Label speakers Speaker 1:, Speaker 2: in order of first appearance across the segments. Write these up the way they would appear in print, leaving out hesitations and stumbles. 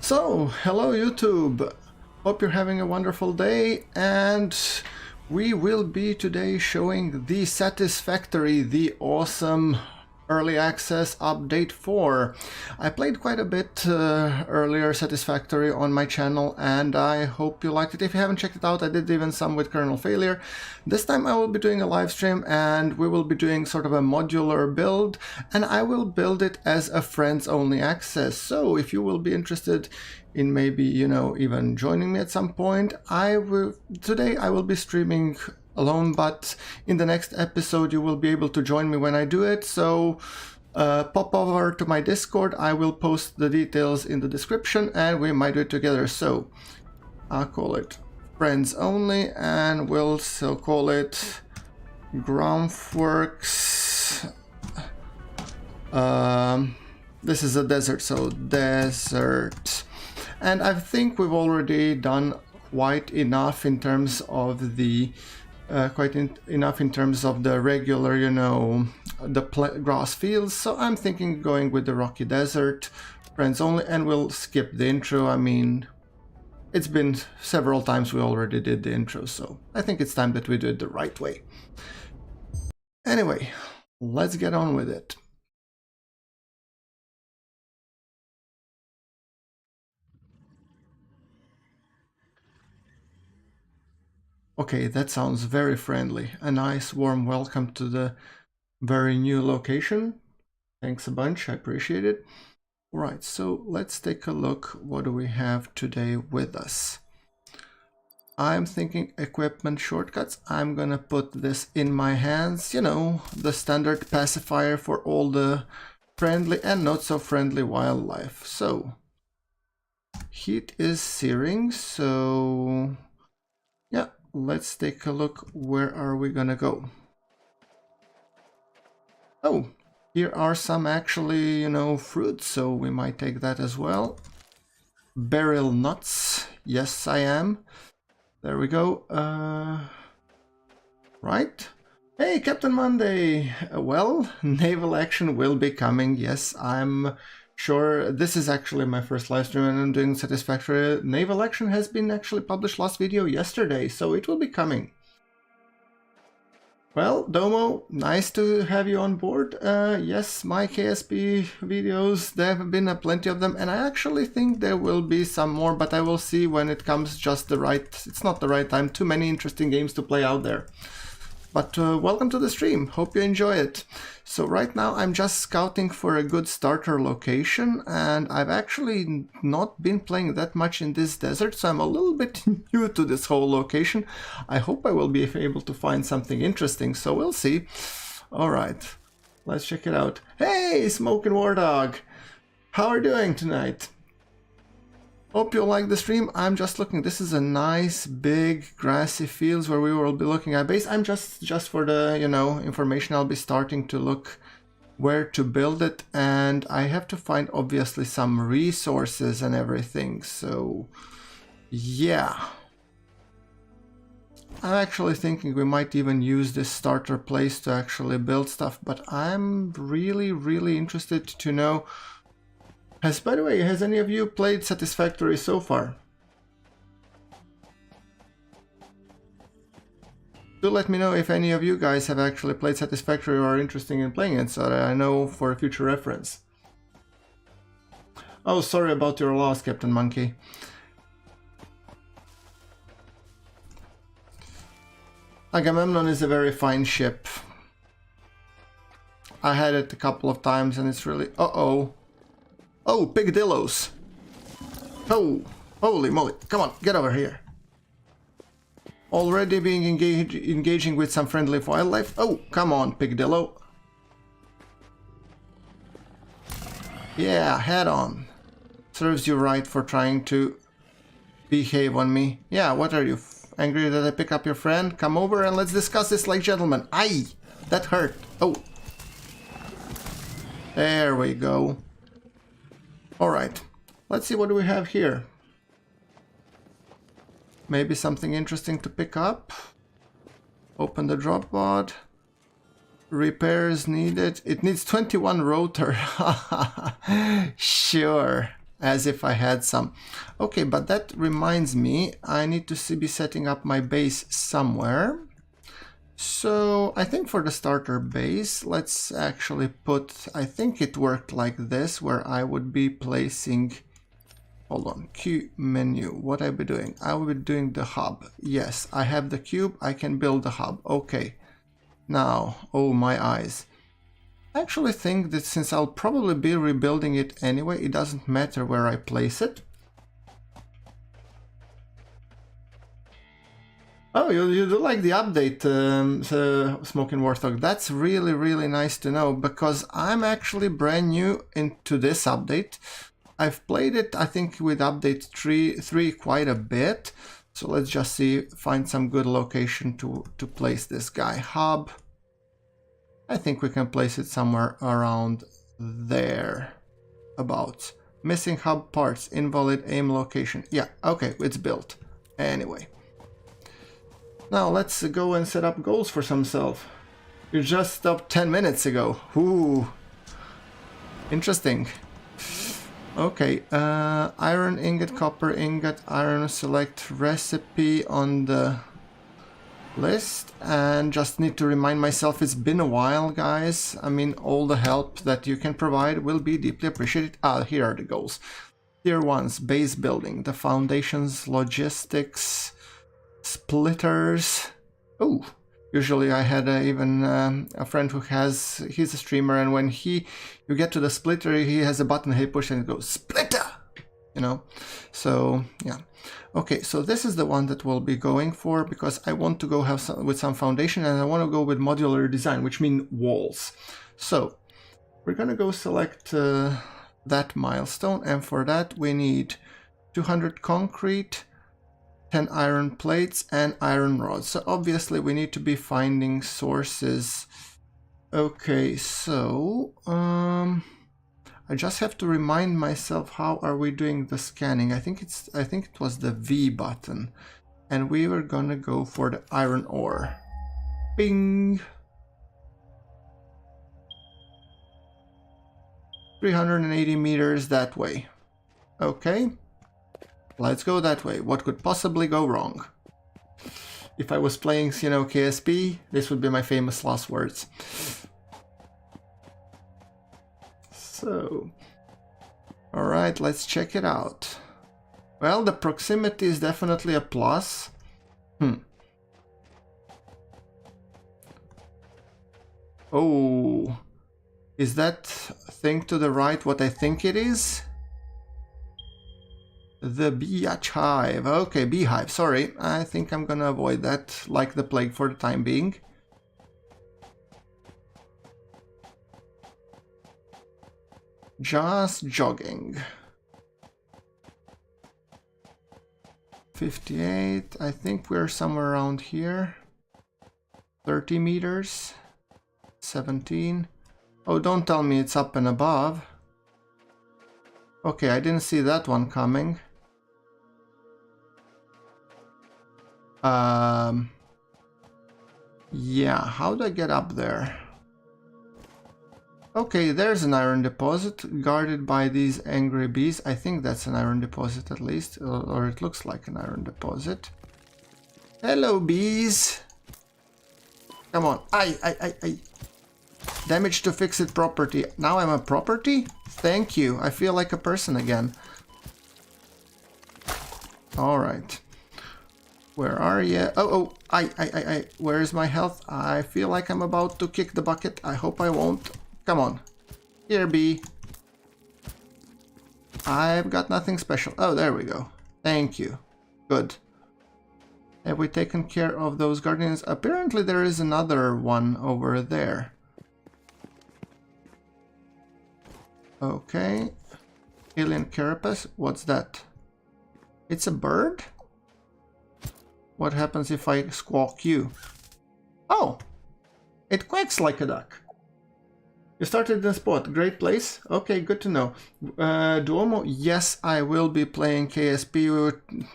Speaker 1: So, hello YouTube! Hope you're having a wonderful day, and we will be today showing the Satisfactory, the awesome early access update 4. I played quite a bit earlier Satisfactory on my channel, and I hope you liked it. If you haven't checked it out, I did even some with kernel failure. This time I will be doing a live stream, and we will be doing sort of a modular build, and I will build it as a friends only access. So if you will be interested in maybe, you know, even joining me at some point, today I will be streaming alone, but in the next episode you will be able to join me when I do it. So pop over to my Discord. I will post the details in the description and we might do it together. So I'll call it friends only, and we'll still call it GrunfWorks. This is a desert, so desert. And I think we've already done quite enough in terms of the enough in terms of the regular, you know, the grass fields. So I'm thinking going with the rocky desert, friends only, and we'll skip the intro. I mean, it's been several times we already did the intro, so I think it's time that we do it the right way. Anyway, let's get on with it. Okay, that sounds very friendly. A nice warm welcome to the very new location. Thanks a bunch, I appreciate it. All right, so let's take a look. What do we have today with us? I'm thinking equipment shortcuts. I'm gonna put this in my hands, you know, the standard pacifier for all the friendly and not so friendly wildlife. So heat is searing, so yeah. Let's take a look. Where are we gonna go? Oh, here are some actually, you know, fruits, so we might take that as well. Beryl nuts. Yes, I am. There we go. Right. Hey, Captain Monday. Well, naval action will be coming. Yes, I'm sure. This is actually my first live stream and I'm doing Satisfactory. Naval action has been actually published last video yesterday, so it will be coming. Well, Domo, nice to have you on board. Yes, my KSP videos, there have been plenty of them, and I actually think there will be some more, but I will see when it comes just the right... It's not the right time. Too many interesting games to play out there. But welcome to the stream. Hope you enjoy it. So right now I'm just scouting for a good starter location, and I've actually not been playing that much in this desert, so I'm a little bit new to this whole location. I hope I will be able to find something interesting, so we'll see. All right, let's check it out. Hey, Smoking Warthog! How are you doing tonight? Hope you like the stream. I'm just looking. This is a nice big grassy fields where we will be looking at base. I'm just for the, you know, information, I'll be starting to look where to build it, and I have to find obviously some resources and everything. So yeah, I'm actually thinking we might even use this starter place to actually build stuff, but I'm really interested to know. By the way, has any of you played Satisfactory so far? Do let me know if any of you guys have actually played Satisfactory or are interested in playing it, so that I know for future reference. Oh, sorry about your loss, Captain Monkey. Agamemnon is a very fine ship. I had it a couple of times and it's really... Uh-oh. Oh, pigdillos. Oh, holy moly. Come on, get over here. Already being engaging with some friendly wildlife. Oh, come on, pigdillo. Yeah, head on. Serves you right for trying to behave on me. Yeah, what are you, angry that I pick up your friend? Come over and let's discuss this like gentlemen. Aye, that hurt. Oh. There we go. Alright, let's see what do we have here. Maybe something interesting to pick up. Open the drop pod. Repairs needed. It needs 21 rotor. Sure. as if I had some. Okay, but that reminds me, I need to be setting up my base somewhere. So I think for the starter base, let's actually put, I think it worked like this, where I would be placing, hold on, Q menu, what I be doing? I will be doing the hub. Yes, I have the cube, I can build the hub. Okay, now, oh my eyes. I actually think that since I'll probably be rebuilding it anyway, it doesn't matter where I place it. Oh, you do like the update, Smoking Warthog. That's really, really nice to know, because I'm actually brand new into this update. I've played it, I think, with update 3 quite a bit. So let's just see, find some good location to place this guy. Hub. I think we can place it somewhere around there. About. Missing hub parts, invalid aim location. Yeah, okay, it's built. Anyway. Now let's go and set up goals for self. You just stopped 10 minutes ago. Ooh. Interesting. Okay, iron ingot, copper ingot, iron, select recipe on the list, and just need to remind myself it's been a while, guys. I mean, all the help that you can provide will be deeply appreciated. Ah, here are the goals. Tier 1's base building, the foundations, logistics, splitters. Oh, usually I had even a friend who he's a streamer, and when you get to the splitter, he has a button he pushes and it goes splitter, you know. So yeah, okay, so this is the one that we'll be going for, because I want to go have with some foundation, and I want to go with modular design, which means walls. So we're gonna go select that milestone, and for that we need 200 concrete, 10 iron plates, and iron rods. So obviously we need to be finding sources. Okay, so I just have to remind myself, how are we doing the scanning? I think it was the V button, and we were gonna go for the iron ore. Bing. 380 meters that way. Okay. Let's go that way. What could possibly go wrong? If I was playing, you know, KSP, this would be my famous last words. So, all right, let's check it out. Well, the proximity is definitely a plus. Oh, is that thing to the right what I think it is? The beehive. Okay, beehive. Sorry, I think I'm gonna avoid that like the plague for the time being. Just jogging. 58. I think we're somewhere around here. 30 meters. 17. Oh, don't tell me it's up and above. Okay, I didn't see that one coming. Yeah, how do I get up there? Okay, there's an iron deposit guarded by these angry bees. I think that's an iron deposit at least, or it looks like an iron deposit. Hello, bees. Come on. I. Damage to fixed property. Now I'm a property? Thank you. I feel like a person again. Alright. Where are you? Oh, I. Where's my health? I feel like I'm about to kick the bucket. I hope I won't. Come on. Here, bee. I've got nothing special. Oh, there we go. Thank you. Good. Have we taken care of those guardians? Apparently there is another one over there. Okay. Alien carapace. What's that? It's a bird? What happens if I squawk you? Oh! It quacks like a duck. You started in the spot. Great place. Okay, good to know. Duomo? Yes, I will be playing KSP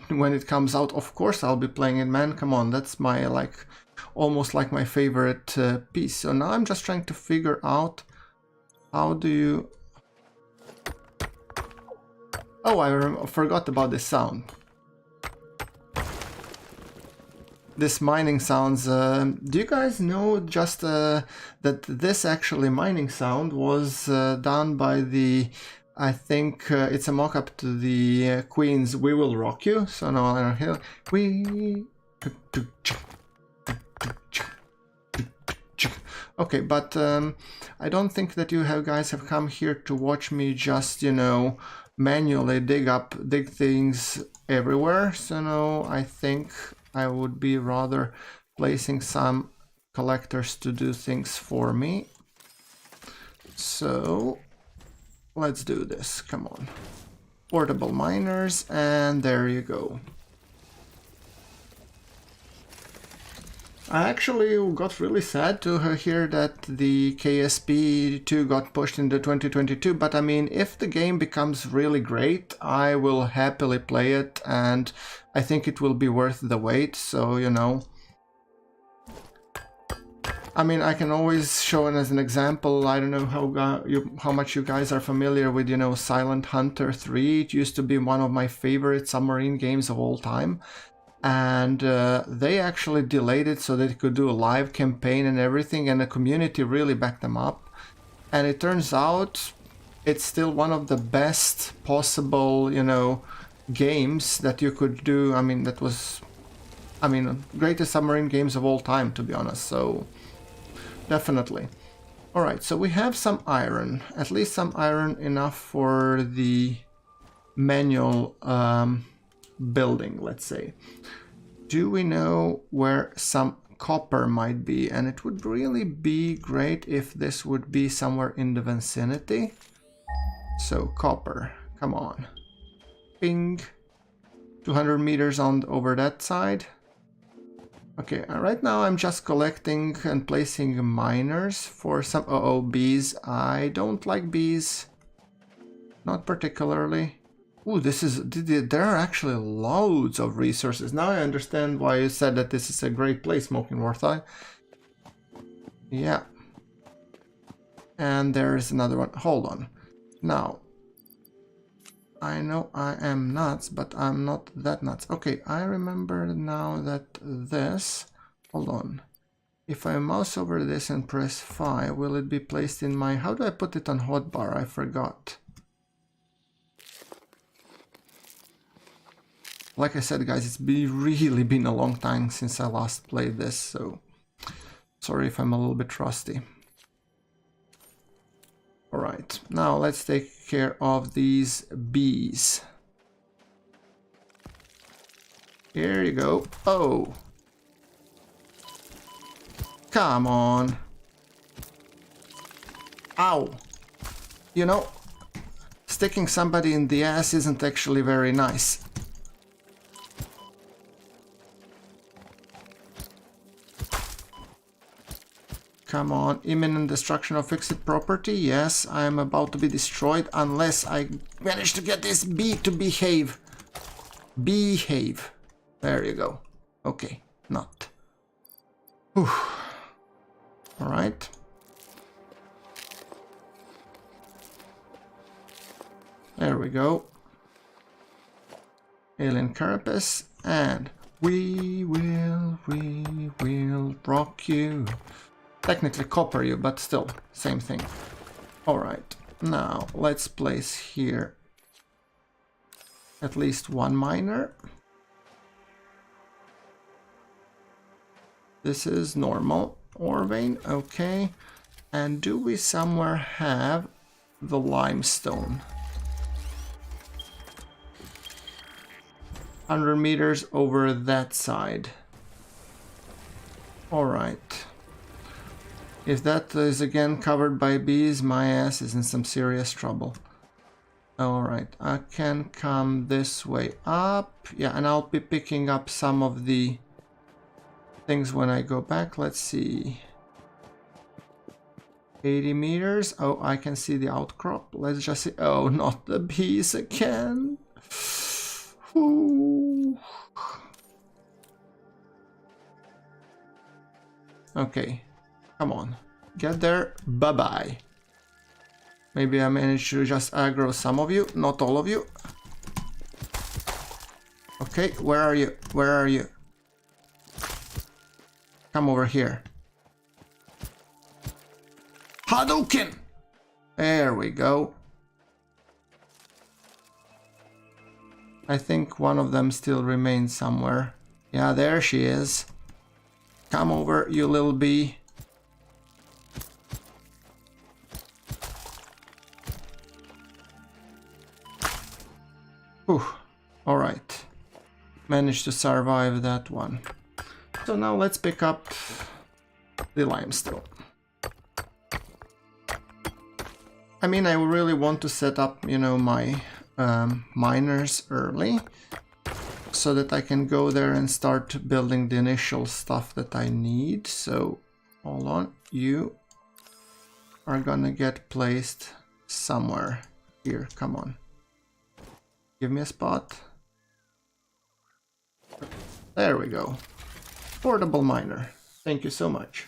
Speaker 1: when it comes out. Of course I'll be playing it, man. Come on, that's my, like, almost like my favorite piece. So now I'm just trying to figure out how do you... Oh, I forgot about this sound. This mining sounds, do you guys know just that this actually mining sound was done by the, I think it's a mock-up to the Queen's We Will Rock You. So now I'm here, okay, but I don't think that you guys have come here to watch me just, you know, manually dig things everywhere. So no, I think I would be rather placing some collectors to do things for me. So let's do this, come on. Portable miners, and there you go. I actually got really sad to hear that the KSP2 got pushed into 2022, but I mean, if the game becomes really great, I will happily play it, and I think it will be worth the wait, so, you know. I mean, I can always show it as an example. I don't know how much you guys are familiar with, you know, Silent Hunter 3. It used to be one of my favorite submarine games of all time. And they actually delayed it so they could do a live campaign and everything, and the community really backed them up. And it turns out it's still one of the best possible, you know, games that you could do. I mean, that was, I mean, greatest submarine games of all time, to be honest, so definitely. Alright, so we have some iron, at least some iron enough for the manual building, let's say. Do we know where some copper might be? And it would really be great if this would be somewhere in the vicinity. So copper, come on. Ping. 200 meters on over that side. Okay, right now I'm just collecting and placing miners for some... Uh-oh, bees. I don't like bees. Not particularly. Ooh, there are actually loads of resources. Now I understand why you said that this is a great place, Smoking Warthog. Yeah. And there is another one. Hold on. Now, I know I am nuts, but I'm not that nuts. Okay, I remember now that this... Hold on. If I mouse over this and press 5, will it be placed in my... How do I put it on hotbar? I forgot. Like I said, guys, it's really been a long time since I last played this, so sorry if I'm a little bit rusty. Alright, now let's take care of these bees. Here you go. Oh! Come on! Ow! You know, sticking somebody in the ass isn't actually very nice. Come on, imminent destruction of fixed property. Yes, I am about to be destroyed unless I manage to get this bee to behave. Behave. There you go. Okay, not. Whew. Alright. There we go. Alien carapace, and we will rock you. Technically copper you, but still, same thing. Alright, now let's place here at least one miner. This is normal ore vein, okay. And do we somewhere have the limestone? 100 meters over that side. Alright. If that is again covered by bees, my ass is in some serious trouble. Alright, I can come this way up. Yeah, and I'll be picking up some of the things when I go back. Let's see. 80 meters. Oh, I can see the outcrop. Let's just see. Oh, not the bees again. Ooh. Okay. Come on, get there, bye-bye. Maybe I managed to just aggro some of you, not all of you. Okay, where are you? Where are you? Come over here. Hadouken! There we go. I think one of them still remains somewhere. Yeah, there she is. Come over, you little bee. Whew. Alright. Managed to survive that one. So now let's pick up the limestone. I mean, I really want to set up, you know, my miners early so that I can go there and start building the initial stuff that I need. So hold on, you are gonna get placed somewhere here. Come on, give me a spot. There we go. Portable miner. Thank you so much.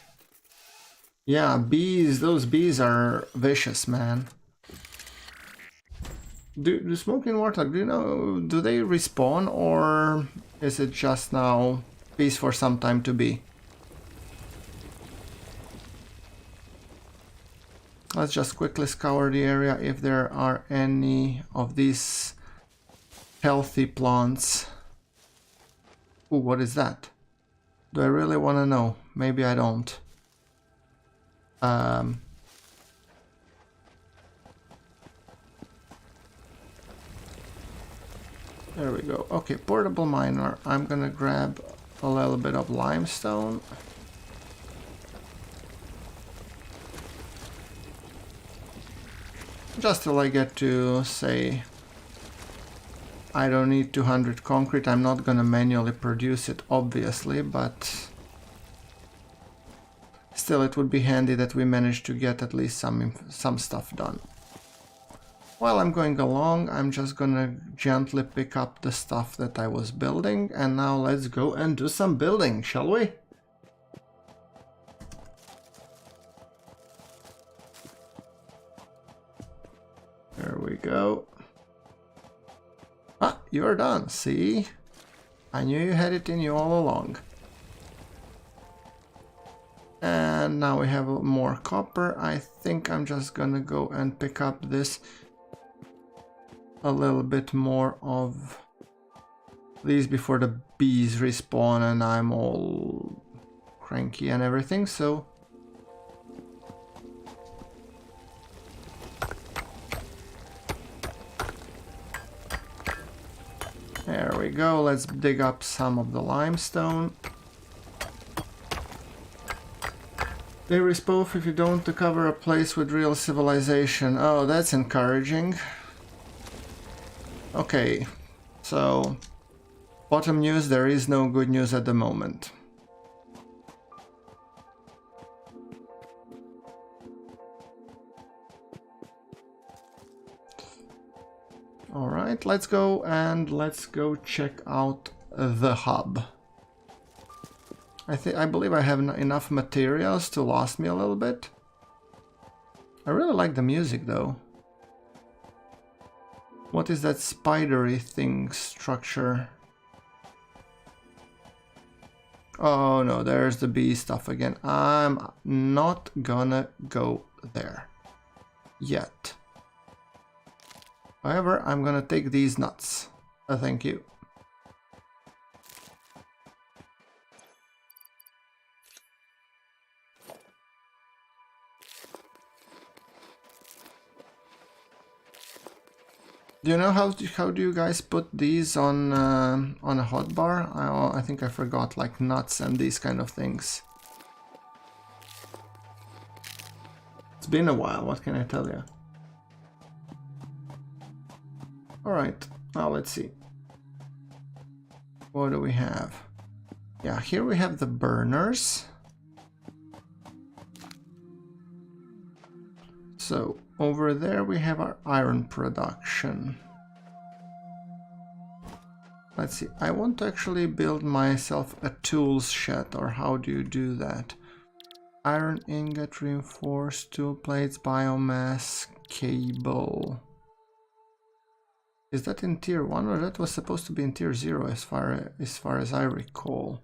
Speaker 1: Yeah, bees, those bees are vicious, man. Do smoking Warthog, do you know, do they respawn, or is it just now bees for some time to be? Let's just quickly scour the area if there are any of these healthy plants. Ooh, what is that? Do I really want to know? Maybe I don't. There we go. Okay, portable miner. I'm gonna grab a little bit of limestone. Just till I get to, say, I don't need 200 concrete. I'm not gonna manually produce it, obviously, but still it would be handy that we managed to get at least some stuff done. While I'm going along, I'm just gonna gently pick up the stuff that I was building, and now let's go and do some building, shall we? There we go. Ah, you're done, see? I knew you had it in you all along. And now we have more copper. I think I'm just gonna go and pick up this. A little bit more of these before the bees respawn and I'm all cranky and everything, so there we go. Let's dig up some of the limestone. They respawn if you don't cover a place with real civilization. Oh, that's encouraging. Okay, so bottom news, there is no good news at the moment. Alright, let's go check out the hub. I believe I have enough materials to last me a little bit. I really like the music though. What is that spidery thing structure? Oh no, there's the bee stuff again. I'm not gonna go there yet. However, I'm gonna take these nuts. Thank you. Do you know how do you guys put these on a hotbar? I think I forgot, like nuts and these kind of things. It's been a while, what can I tell you? Alright, now let's see. What do we have? Yeah, here we have the burners. So over there we have our iron production. Let's see, I want to actually build myself a tools shed, or how do you do that? Iron ingot, reinforced tool plates, biomass, cable. Is that in tier 1 or that was supposed to be in tier 0 as far as I recall?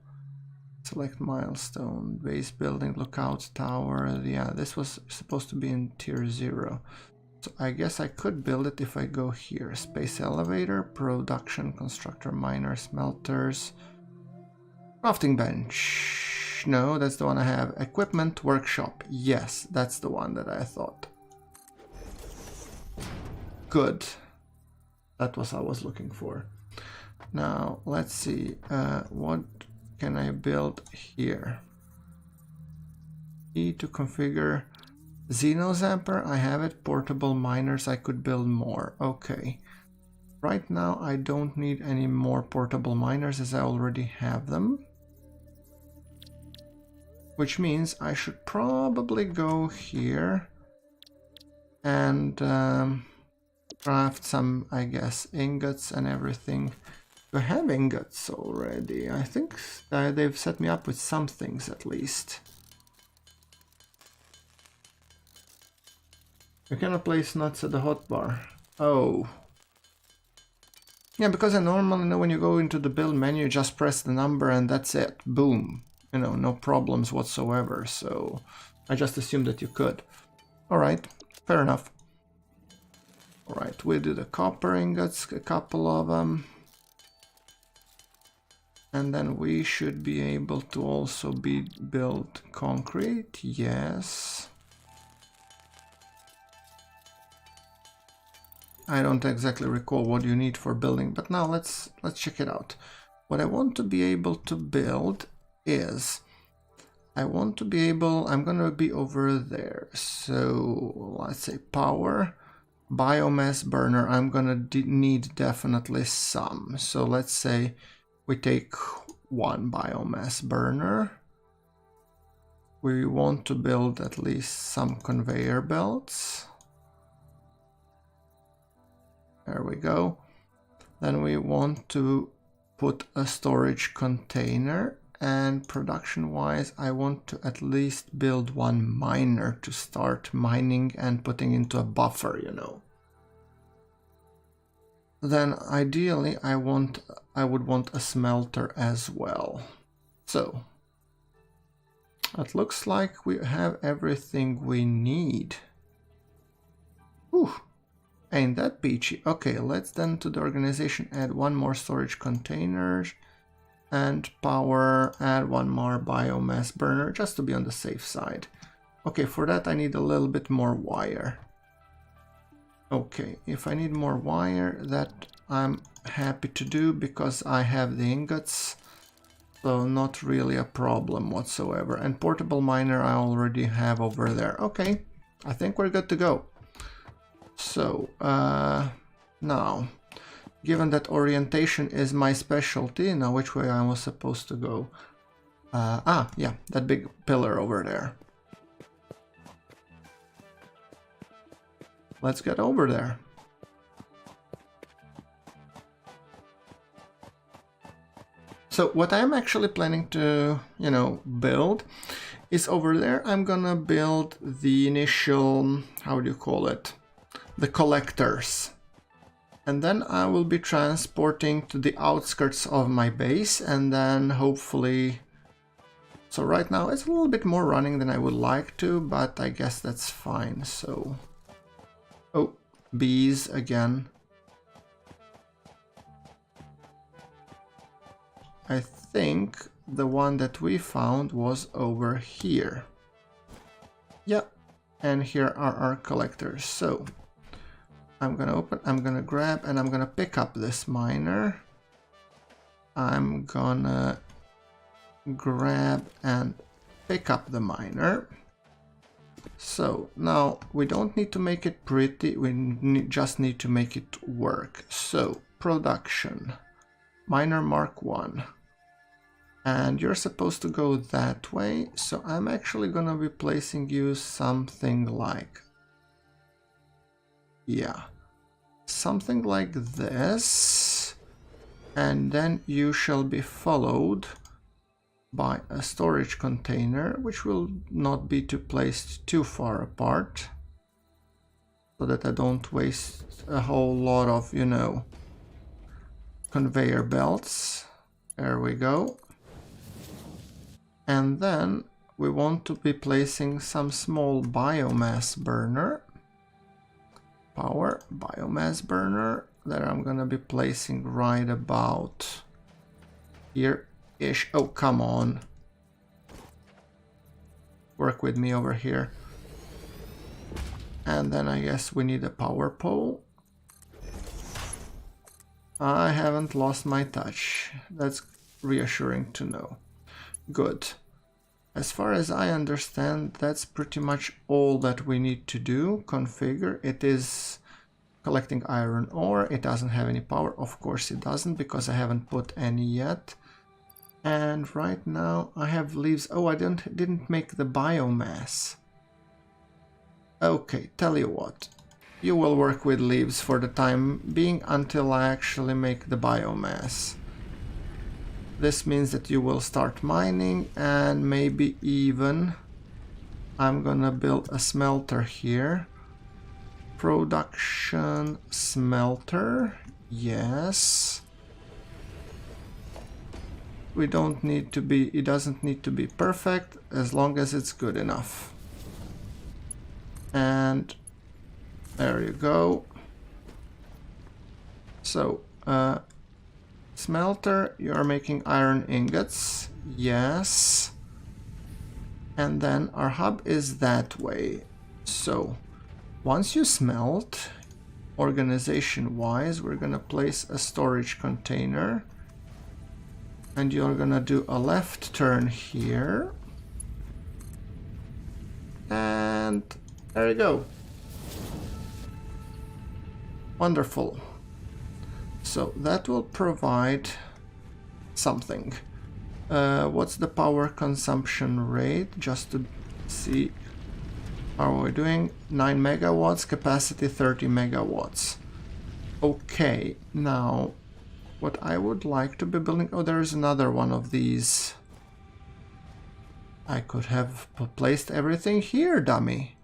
Speaker 1: Select milestone, base building, lookout tower. Yeah, this was supposed to be in tier 0. So I guess I could build it if I go here. Space elevator, production, constructor, miner, smelters, crafting bench. No, that's the one I have. Equipment workshop. Yes, that's the one that I thought. Good. That was what I was looking for. Now, let's see. What can I build here? E to configure Xenozapper. I have it. Portable miners. I could build more. Okay. Right now, I don't need any more portable miners as I already have them. Which means I should probably go here and craft some, I guess, ingots and everything. I have ingots already. I think they've set me up with some things at least. You cannot place nuts at the hotbar. Oh. Yeah, because I normally know when you go into the build menu, just press the number and that's it. Boom. You know, no problems whatsoever. So I just assumed that you could. Alright, fair enough. Alright, we'll do the copper ingots, a couple of them. And then we should be able to also build concrete. Yes. I don't exactly recall what you need for building, but now let's check it out. What I want to be able to build is I want to be able, I'm gonna be over there. So let's say power, biomass burner. I'm gonna need definitely some. So let's say we take one biomass burner. We want to build at least some conveyor belts. There we go. Then we want to put a storage container, and production wise I want to at least build one miner to start mining and putting into a buffer, you know. Then ideally I would want a smelter as well. So it looks like we have everything we need. Whew. Ain't that peachy? Okay, let's then to the organization add one more storage container and power, add one more biomass burner just to be on the safe side. Okay, for that I need a little bit more wire. Okay, if I need more wire, that I'm happy to do because I have the ingots, so not really a problem whatsoever. And portable miner I already have over there. Okay, I think we're good to go. So now, given that orientation is my specialty, now which way I was supposed to go? Yeah, that big pillar over there. Let's get over there. So what I'm actually planning to, you know, build is over there. I'm gonna build the initial, how do you call it? The collectors. And then I will be transporting to the outskirts of my base, and then hopefully... So right now it's a little bit more running than I would like to, but I guess that's fine. So... Oh, bees again. I think the one that we found was over here. Yeah, and here are our collectors. So I'm gonna grab and I'm gonna pick up this miner. I'm gonna grab and pick up the miner. So now we don't need to make it pretty, just need to make it work. So production, miner mark 1. And you're supposed to go that way, so I'm actually gonna be placing you something like, yeah, something like this, and then you shall be followed by a storage container, which will not be placed too far apart. so that I don't waste a whole lot of, you know, conveyor belts. There we go. And then we want to be placing some small biomass burner. Power biomass burner that I'm gonna be placing right about here-ish. Oh, come on. Work with me over here. And then I guess we need a power pole. I haven't lost my touch. That's reassuring to know. Good. As far as I understand, that's pretty much all that we need to do. Configure. It is collecting iron ore. It doesn't have any power. Of course it doesn't, because I haven't put any yet. And right now I have leaves. Oh, I didn't make the biomass. Okay, tell you what. You will work with leaves for the time being until I actually make the biomass. This means that you will start mining, and maybe even I'm gonna build a smelter here. Production smelter, yes. We don't need to be, it doesn't need to be perfect as long as it's good enough. And there you go. So, smelter, you're making iron ingots, yes. And then our hub is that way. So, once you smelt, organization-wise, we're gonna place a storage container. And you're gonna do a left turn here. And there you go. Wonderful. So that will provide something. What's the power consumption rate? Just to see how we're doing. 9 megawatts, capacity 30 megawatts. Okay, now what I would like to be building... Oh, there's another one of these. I could have placed everything here, dummy.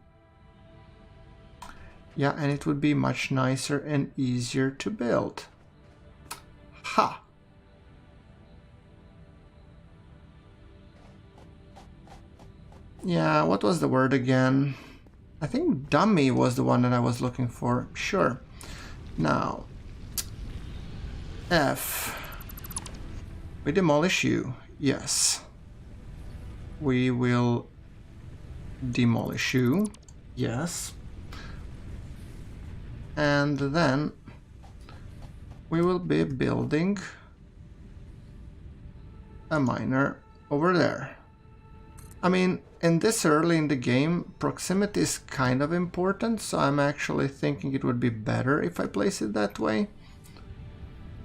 Speaker 1: Yeah, and it would be much nicer and easier to build. Ha! Yeah, what was the word again? I think dummy was the one that I was looking for. Sure. Now, F. We demolish you. Yes. We will demolish you. Yes. And then we will be building a miner over there. I mean, in this early in the game, proximity is kind of important, so I'm actually thinking it would be better if I place it that way.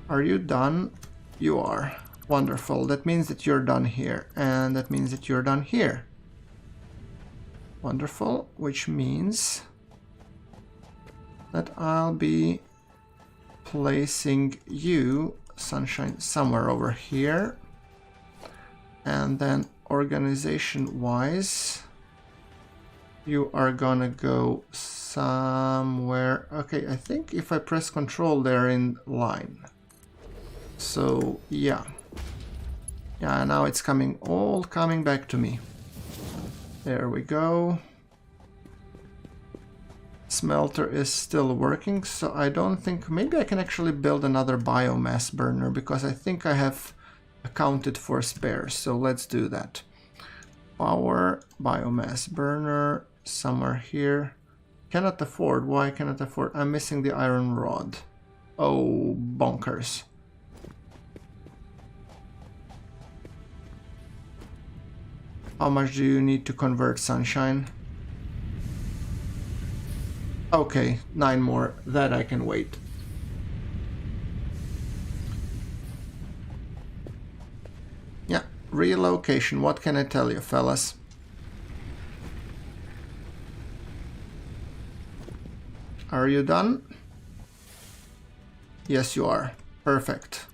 Speaker 1: Are you done? You are. Wonderful. That means that you're done here, and that means that you're done here. Wonderful, which means that I'll be placing you, Sunshine, somewhere over here. And then organization-wise, you are gonna go somewhere. Okay, I think if I press Control, they're in line. So, yeah. Yeah, now it's all coming back to me. There we go. Smelter is still working, so I don't think... Maybe I can actually build another biomass burner, because I think I have accounted for spares, so let's do that. Power, biomass burner, somewhere here. Cannot afford. Why cannot afford? I'm missing the iron rod. Oh, bonkers. How much do you need to convert, Sunshine? Okay, 9 more. That I can wait. Yeah, relocation. What can I tell you, fellas? Are you done? Yes, you are. Perfect.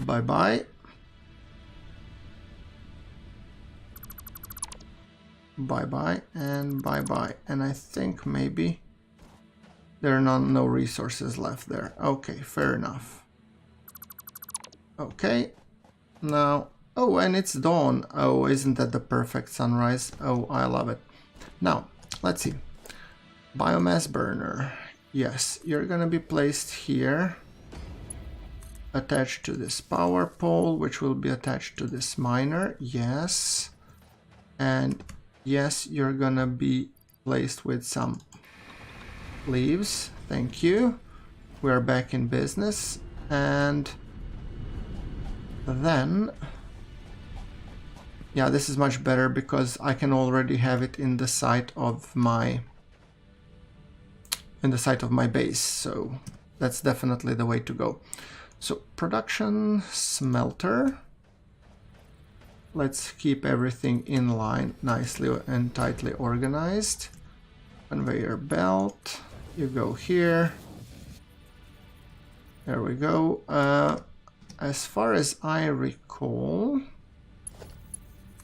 Speaker 1: Bye-bye. Bye-bye and bye-bye. And I think maybe There are no resources left there. Okay, fair enough. Okay, now... Oh, and it's dawn. Oh, isn't that the perfect sunrise? Oh, I love it. Now, let's see. Biomass burner. Yes, you're gonna be placed here. Attached to this power pole, which will be attached to this miner. Yes. And yes, you're gonna be placed with some leaves. Thank you. We're back in business. And then... yeah, this is much better because I can already have it in the site of my base, so that's definitely the way to go. So production smelter. Let's keep everything in line, nicely and tightly organized. Conveyor belt, you go here. There we go. As far as I recall,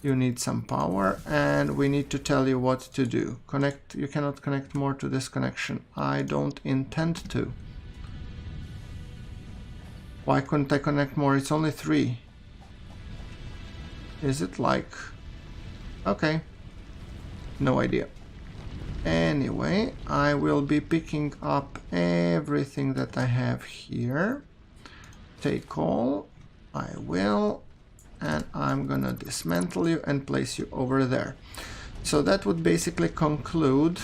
Speaker 1: you need some power, and we need to tell you what to do. Connect. You cannot connect more to this connection. I don't intend to. Why couldn't I connect more? It's only 3. Is it like... okay. No idea. Anyway, I will be picking up everything that I have here. Take all. I will. And I'm gonna dismantle you and place you over there. So that would basically conclude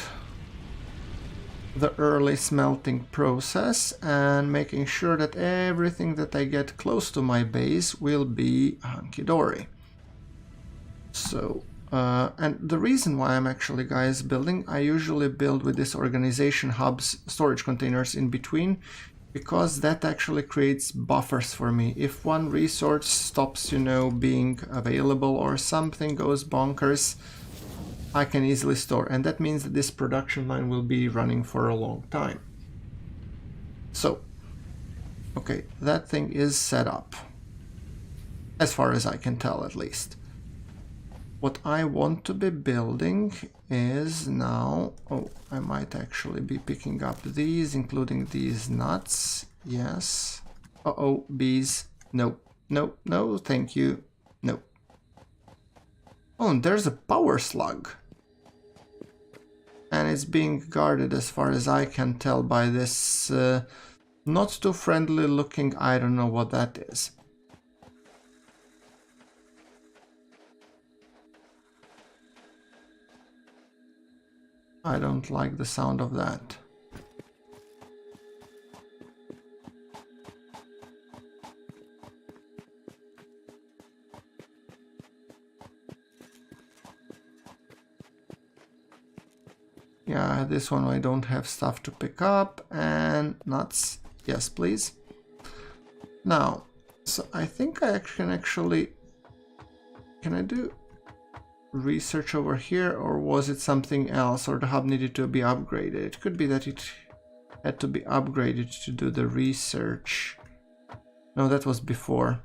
Speaker 1: the early smelting process, and making sure that everything that I get close to my base will be hunky-dory. So, and the reason why I'm actually, guys, building, I usually build with this organization hubs, storage containers in between, because that actually creates buffers for me. If one resource stops, you know, being available or something goes bonkers, I can easily store, and that means that this production line will be running for a long time. So, okay, that thing is set up, as far as I can tell at least. What I want to be building is now... oh, I might actually be picking up these, including these nuts. Yes. Uh-oh, bees. No, no, no, thank you. No. Oh, and there's a power slug. And it's being guarded, as far as I can tell, by this not too friendly looking... I don't know what that is. I don't like the sound of that. Yeah, this one I don't have stuff to pick up. And nuts. Yes, please. Now, so I think I can actually... can I do research over here, or was it something else, or the hub needed to be upgraded? It could be that it had to be upgraded to do the research. No, that was before.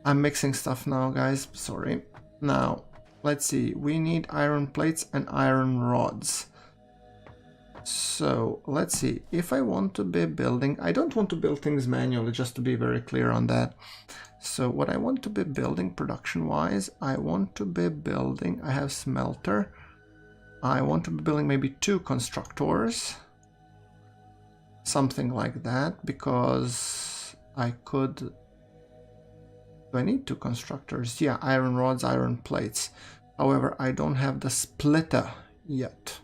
Speaker 1: I'm mixing stuff now, guys, sorry. Now, let's see, we need iron plates and iron rods. So, let's see, if I want to be building... I don't want to build things manually, just to be very clear on that. So what I want to be building production-wise, I want to be building... I have smelter. I want to be building maybe 2 constructors. Something like that, because I could... do I need 2 constructors? Yeah, iron rods, iron plates. However, I don't have the splitter yet,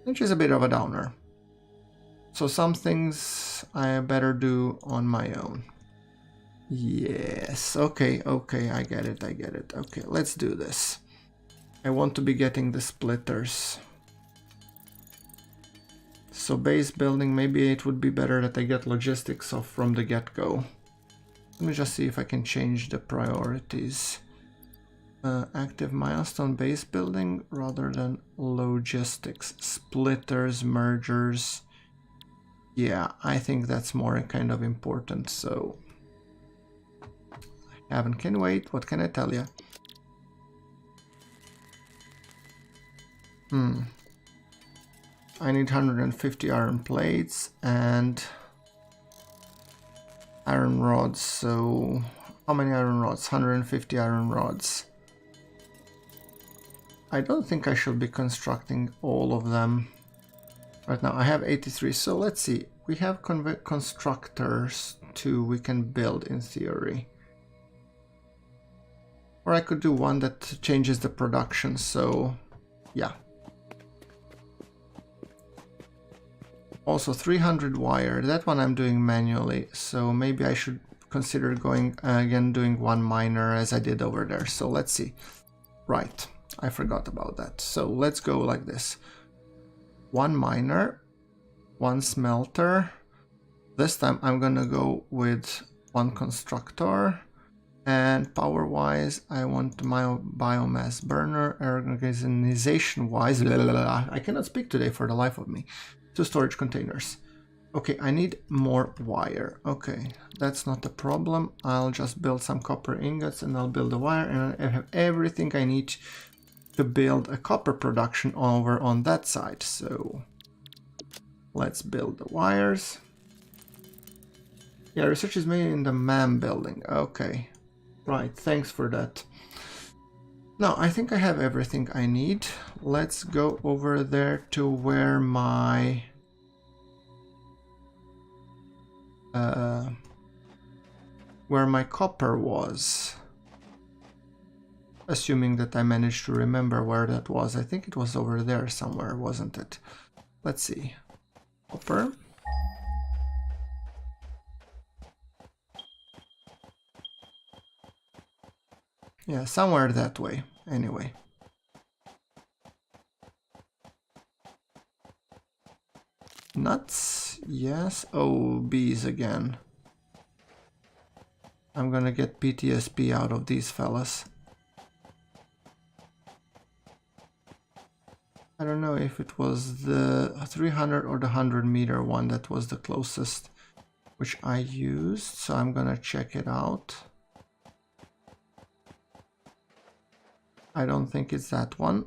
Speaker 1: which is a bit of a downer. So some things I better do on my own. Yes, okay, okay, I get it, I get it. Okay, let's do this. I want to be getting the splitters. So base building, maybe it would be better that I get logistics off from the get-go. Let me just see if I can change the priorities. Active milestone base building rather than logistics. Splitters, mergers. Yeah, I think that's more kind of important, so... Haven can wait, what can I tell you? I need 150 iron plates and iron rods. So how many iron rods? 150 iron rods. I don't think I should be constructing all of them right now. I have 83, so let's see. We have constructors too we can build in theory. Or I could do one that changes the production, so yeah. Also 300 wire, that one I'm doing manually, so maybe I should consider going again doing one miner as I did over there. So let's see. Right, I forgot about that. So let's go like this. One miner, one smelter. This time I'm gonna go with one constructor. And power-wise, I want my biomass burner. Organization-wise, I cannot speak today for the life of me. 2 storage containers. Okay, I need more wire. Okay, that's not a problem. I'll just build some copper ingots and I'll build a wire, and I have everything I need to build a copper production over on that side. So let's build the wires. Yeah, research is made in the MAM building. Okay. Right, thanks for that. Now, I think I have everything I need. Let's go over there to where my... copper was. Assuming that I managed to remember where that was. I think it was over there somewhere, wasn't it? Let's see. Copper. Yeah, somewhere that way, anyway. Nuts, yes. Oh, bees again. I'm gonna get PTSD out of these fellas. I don't know if it was the 300 or the 100 meter one that was the closest, which I used, so I'm gonna check it out. I don't think it's that one.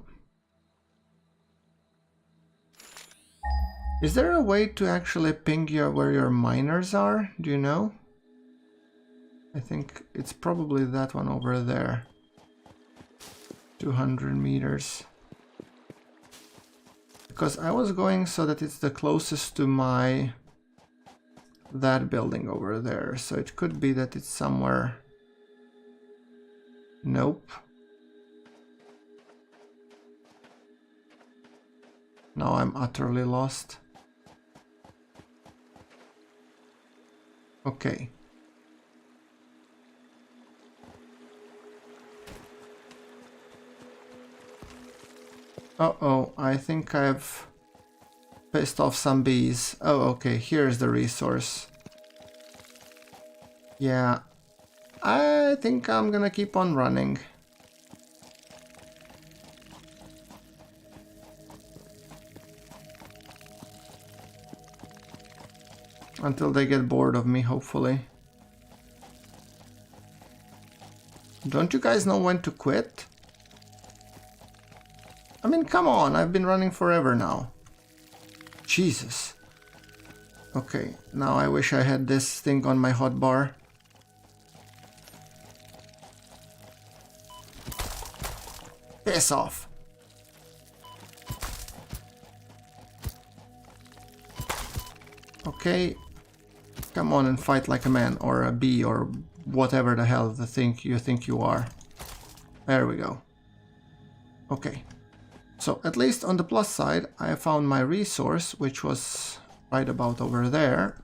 Speaker 1: Is there a way to actually ping where your miners are? Do you know? I think it's probably that one over there. 200 meters. Because I was going so that it's the closest to that building over there. So it could be that it's somewhere. Nope. Now I'm utterly lost. Okay. Uh-oh, I think I've pissed off some bees. Oh, okay, here's the resource. Yeah, I think I'm gonna keep on running. Until they get bored of me, hopefully. Don't you guys know when to quit? I mean, come on, I've been running forever now. Jesus. Okay, now I wish I had this thing on my hotbar. Piss off. Okay. Come on and fight like a man, or a bee, or whatever the hell you think you are. There we go. Okay. So at least on the plus side, I found my resource, which was right about over there.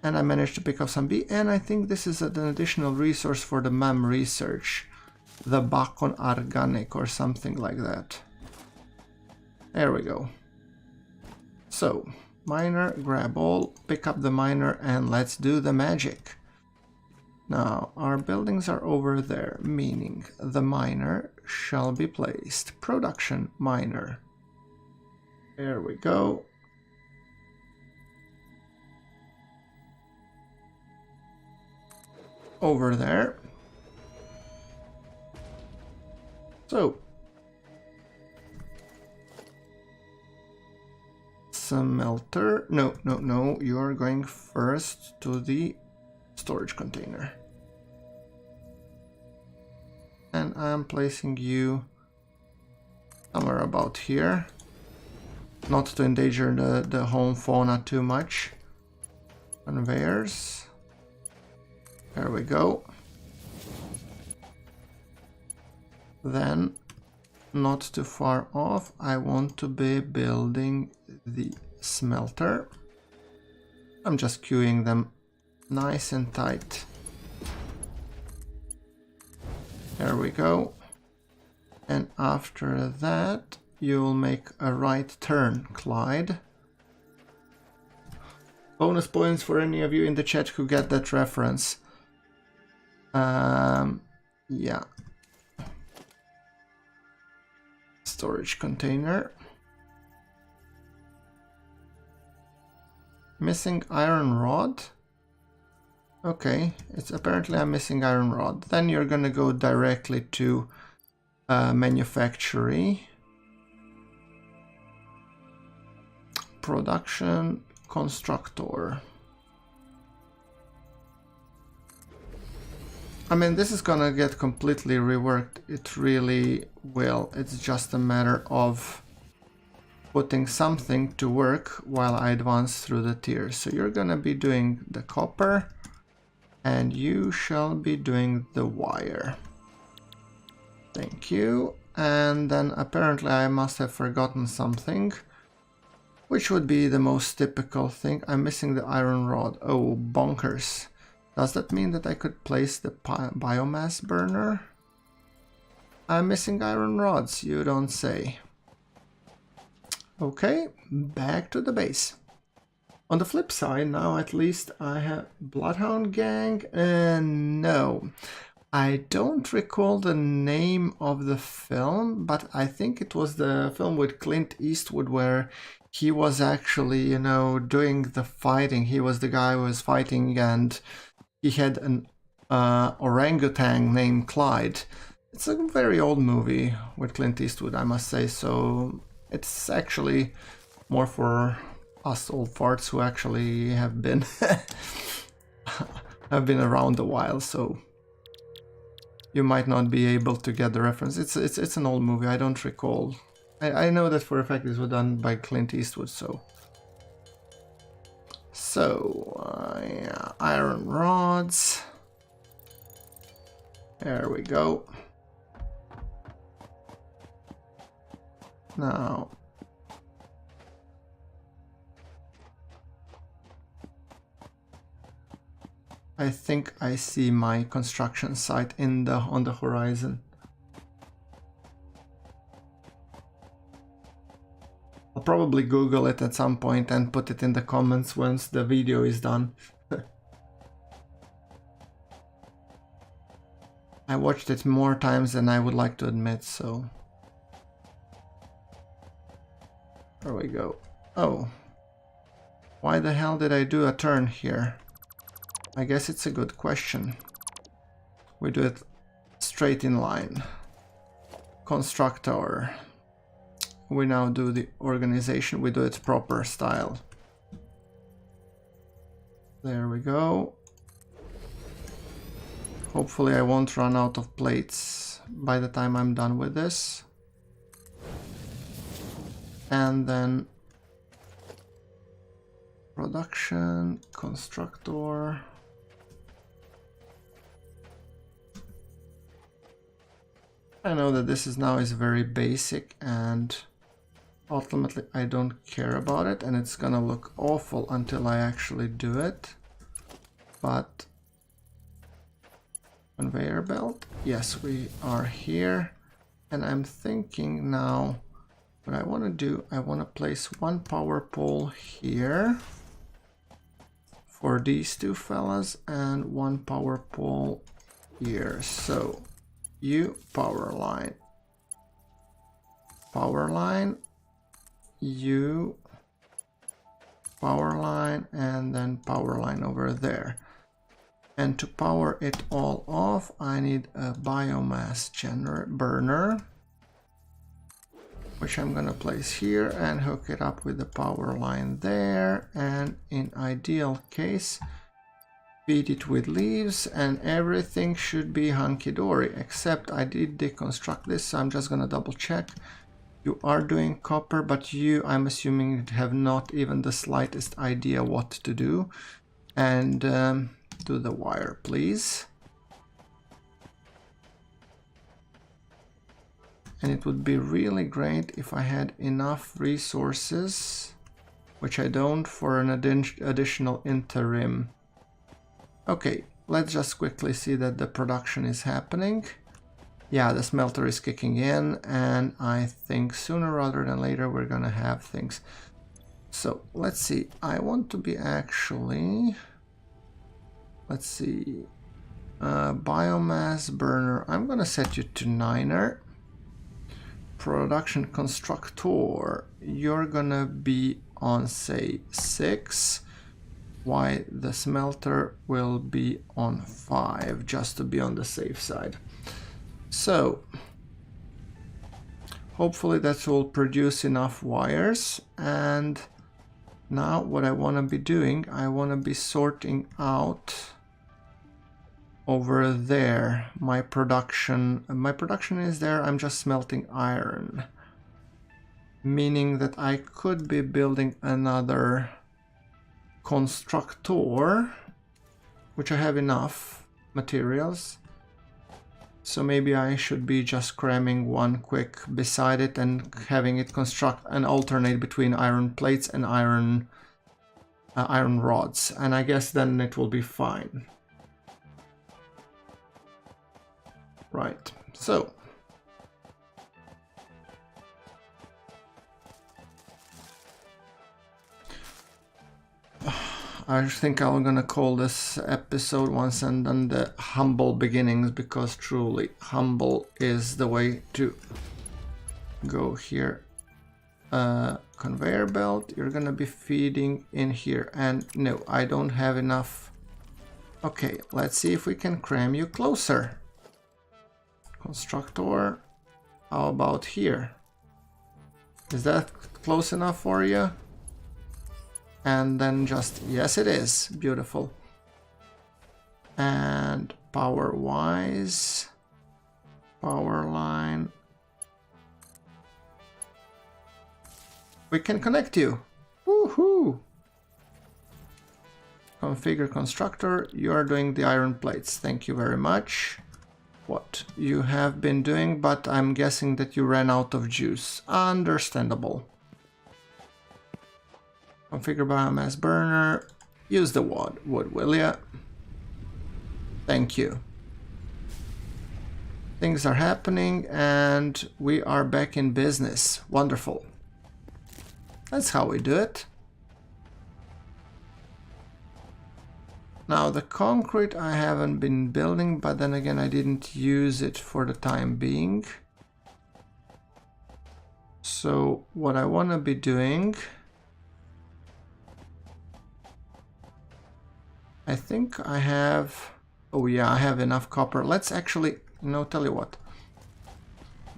Speaker 1: And I managed to pick up some bee, and I think this is an additional resource for the MAM research. The Bacon Organic or something like that. There we go. So... miner, grab all, pick up the miner, and let's do the magic. Now, our buildings are over there, meaning the miner shall be placed. Production miner. There we go. Over there. So, smelter. No, no, no. You're going first to the storage container. And I'm placing you somewhere about here. Not to endanger the home fauna too much. Conveyors. There we go. Then, not too far off, I want to be building the smelter. I'm just queuing them nice and tight. There we go. And after that, you'll make a right turn, Clyde. Bonus points for any of you in the chat who get that reference. Yeah. Storage container. Missing iron rod. Okay, it's apparently I'm missing iron rod. Then you're gonna go directly to manufactory. Production constructor. I mean, this is gonna get completely reworked. It really will. It's just a matter of putting something to work while I advance through the tiers. So you're gonna be doing the copper and you shall be doing the wire. Thank you. And then apparently I must have forgotten something, which would be the most typical thing. I'm missing the iron rod. Oh, bonkers. Does that mean that I could place the biomass burner? I'm missing iron rods, you don't say. Okay, back to the base. On the flip side, now at least I have Bloodhound Gang. No, I don't recall the name of the film, but I think it was the film with Clint Eastwood where he was actually, you know, doing the fighting. He was the guy who was fighting and he had an orangutan named Clyde. It's a very old movie with Clint Eastwood, I must say, so it's actually more for us old farts who actually have been have been around a while, so you might not be able to get the reference. It's an old movie, I don't recall. I know that for a fact this was done by Clint Eastwood, so... yeah, iron rods. There we go. Now, I think I see my construction site on the horizon. I'll probably Google it at some point and put it in the comments once the video is done. I watched it more times than I would like to admit, so... There we go. Oh. Why the hell did I do a turn here? I guess it's a good question. We do it straight in line. Constructor. We now do the organization. We do it proper style. There we go. Hopefully I won't run out of plates by the time I'm done with this. And then production, constructor. I know that this is very basic and ultimately I don't care about it and it's gonna look awful until I actually do it. But conveyor belt, yes, we are here. And I'm thinking now what I want to do, I want to place one power pole here for these two fellas and one power pole here. So you power line, you power line, and then power line over there. And to power it all off, I need a biomass burner. which I'm gonna place here and hook it up with the power line there, and in ideal case feed it with leaves and everything should be hunky-dory, except I did deconstruct this, so I'm just gonna double check. You are doing copper, but you, I'm assuming, have not even the slightest idea what to do. And do the wire, please. And it would be really great if I had enough resources, which I don't, for an additional interim. Okay, let's just quickly see that the production is happening. Yeah, the smelter is kicking in, and I think sooner rather than later we're gonna have things. So let's see, I want to be actually, let's see, biomass burner, I'm gonna set you to 9er. Production constructor, you're gonna be on, say, 6, while the smelter will be on 5, just to be on the safe side. So hopefully that will produce enough wires, and now what I want to be doing, I want to be sorting out over there my production. My production is there, I'm just smelting iron, meaning that I could be building another constructor, which I have enough materials. So maybe I should be just cramming one quick beside it and having it construct and alternate between iron plates and iron rods, and I guess then it will be fine. Right, so I think I'm gonna call this episode once and done the humble beginnings, because truly humble is the way to go here. Conveyor belt, you're gonna be feeding in here, and no, I don't have enough. Okay, let's see if we can cram you closer. Constructor, how about here? Is that close enough for you? And then just, yes it is, beautiful. And power wise, power line, we can connect you. Woohoo! Configure constructor, you are doing the iron plates, thank you very much. What you have been doing, but I'm guessing that you ran out of juice. Understandable. Configure biomass burner. Use the wood, will ya? Thank you. Things are happening and we are back in business. Wonderful. That's how we do it. Now the concrete I haven't been building, but then again I didn't use it for the time being. So what I want to be doing, I think I have, oh yeah, I have enough copper. Let's actually, no, tell you what.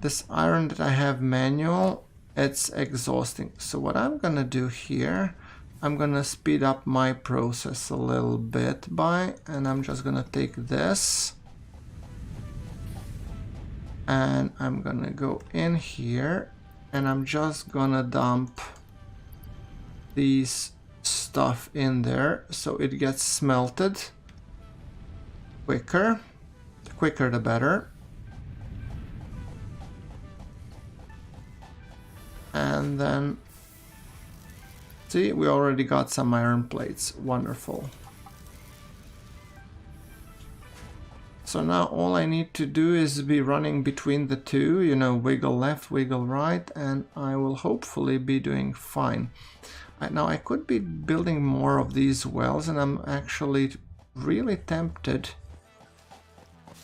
Speaker 1: This iron that I have manual, it's exhausting. So what I'm gonna do here, I'm gonna speed up my process a little bit and I'm just gonna take this and I'm gonna go in here and I'm just gonna dump these stuff in there so it gets smelted quicker. The quicker the better. And then see, we already got some iron plates. Wonderful. So now all I need to do is be running between the two, you know, wiggle left, wiggle right, and I will hopefully be doing fine. Now I could be building more of these wells, and I'm actually really tempted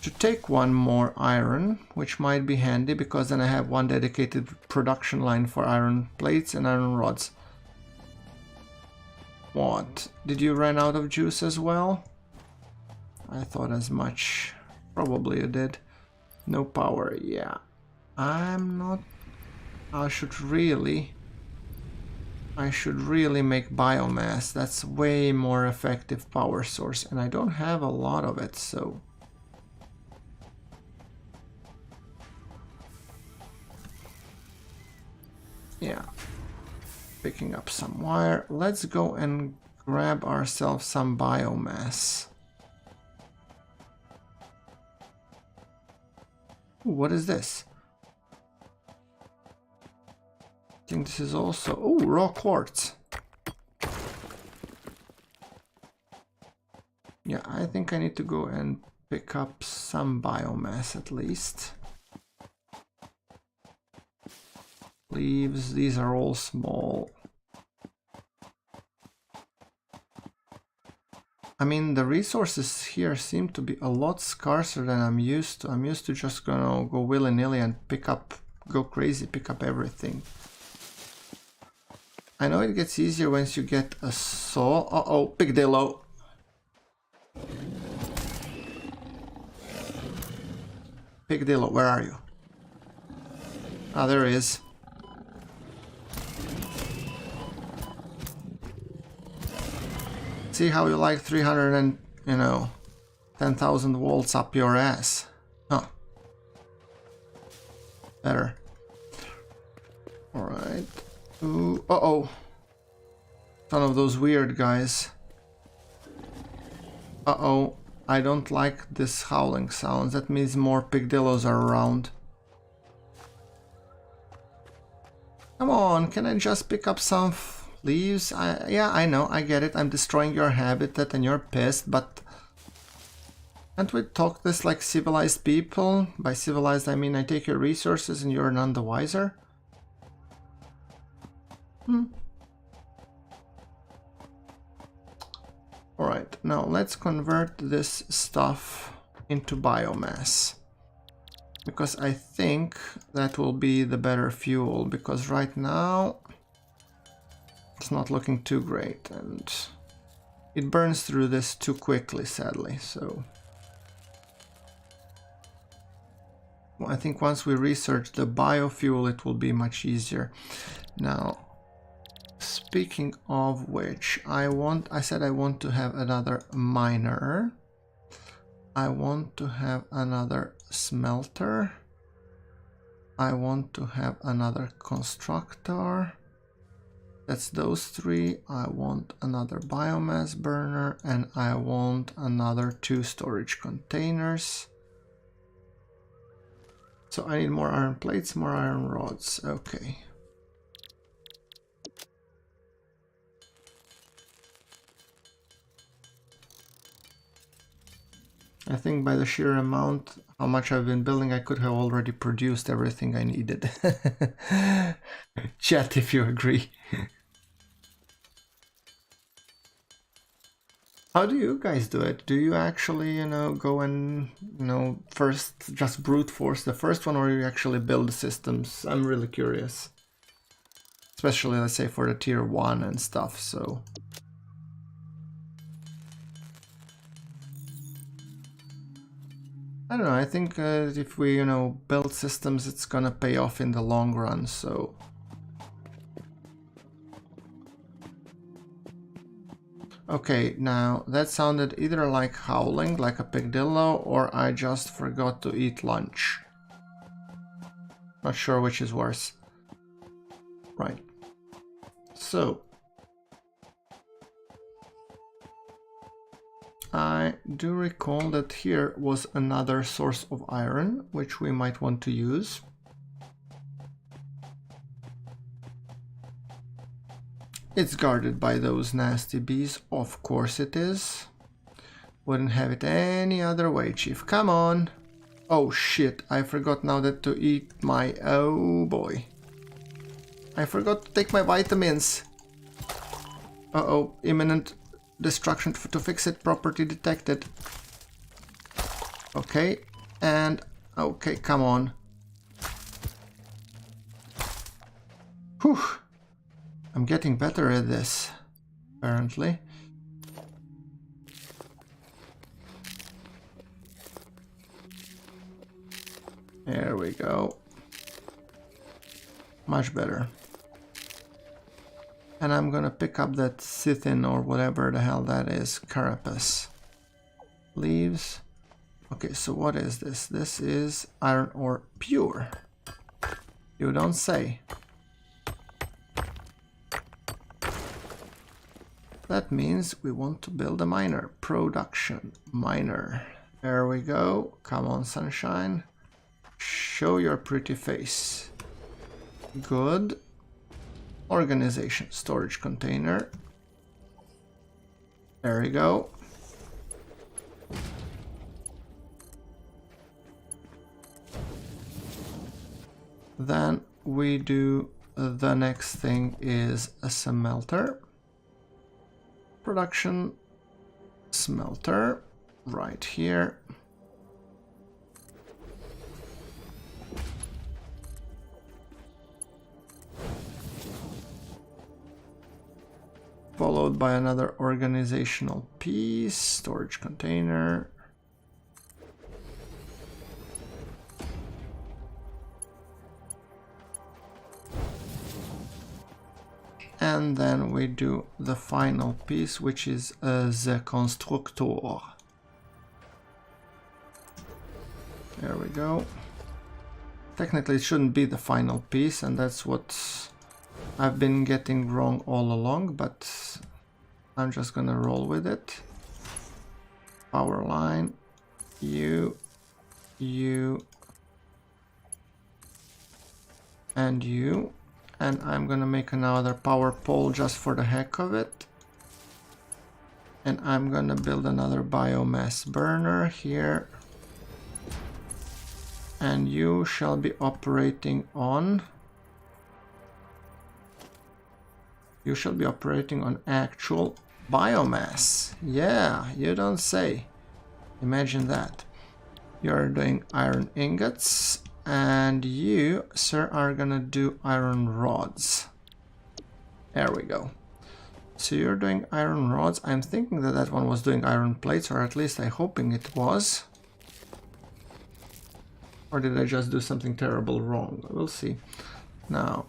Speaker 1: to take one more iron, which might be handy because then I have one dedicated production line for iron plates and iron rods. What? Did you run out of juice as well? I thought as much. Probably you did. No power, yeah. I'm not I should really make biomass. That's way more effective power source, and I don't have a lot of it, so yeah. Picking up some wire. Let's go and grab ourselves some biomass. Ooh, what is this? I think this is also... Oh, raw quartz. Yeah, I think I need to go and pick up some biomass at least. Leaves, these are all small. I mean, the resources here seem to be a lot scarcer than I'm used to. I'm used to just gonna go willy-nilly and pick up, go crazy, pick up everything. I know it gets easier once you get a saw. Uh-oh, Pigdillo. Pigdillo, where are you? Ah, there he is. See how you like 300 and, 10,000 volts up your ass. Huh. Better. Alright. Ooh, uh-oh. One of those weird guys. Uh-oh. I don't like this howling sounds. That means more pigdillos are around. Come on, can I just pick up some leaves? Yeah, I know, I get it. I'm destroying your habitat and you're pissed, but... Can't we talk this like civilized people? By civilized, I mean I take your resources and you're none the wiser. Alright, now let's convert this stuff into biomass. Because I think that will be the better fuel, because right now it's not looking too great and it burns through this too quickly, sadly, so... Well, I think once we research the biofuel it will be much easier. Now, speaking of which, I said I want to have another miner. I want to have another smelter. I want to have another constructor. That's those three. I want another biomass burner and I want another 2 storage containers. So I need more iron plates, more iron rods. Okay. I think by the sheer amount, how much I've been building, I could have already produced everything I needed. Chat if you agree. How do you guys do it? Do you actually, go and, first just brute force the first one, or you actually build systems? I'm really curious. Especially, let's say, for the tier 1 and stuff, so... I don't know, I think if we, build systems, it's gonna pay off in the long run, so... Okay, now that sounded either like howling, like a pigdillo, or I just forgot to eat lunch. Not sure which is worse. Right. So... I do recall that here was another source of iron, which we might want to use. It's guarded by those nasty bees, of course it is. Wouldn't have it any other way, Chief. Come on! Oh shit, I forgot now that to eat my... Oh boy. I forgot to take my vitamins. Uh-oh, imminent destruction to fix it, property detected. Okay, and... Okay, come on. Whew! I'm getting better at this, apparently. There we go. Much better. And I'm gonna pick up that Scythian or whatever the hell that is. Carapace. Leaves. Okay, so what is this? This is iron ore pure. You don't say. That means we want to build a miner. Production miner. There we go. Come on, sunshine. Show your pretty face. Good. Organization. Storage container. There we go. Then we do the next thing is a smelter. Production smelter right here. Followed by another organizational piece, storage container. And then we do the final piece, which is the constructor. There we go. Technically it shouldn't be the final piece, and that's what I've been getting wrong all along, but I'm just gonna roll with it. Power line, you, and you. And I'm gonna make another power pole just for the heck of it. And I'm gonna build another biomass burner here. And you shall be operating on... You shall be operating on actual biomass. Yeah, you don't say. Imagine that. You're doing iron ingots. And you, sir, are gonna do iron rods. There we go. So you're doing iron rods. I'm thinking that that one was doing iron plates, or at least I'm hoping it was. Or did I just do something terrible wrong? We'll see. Now.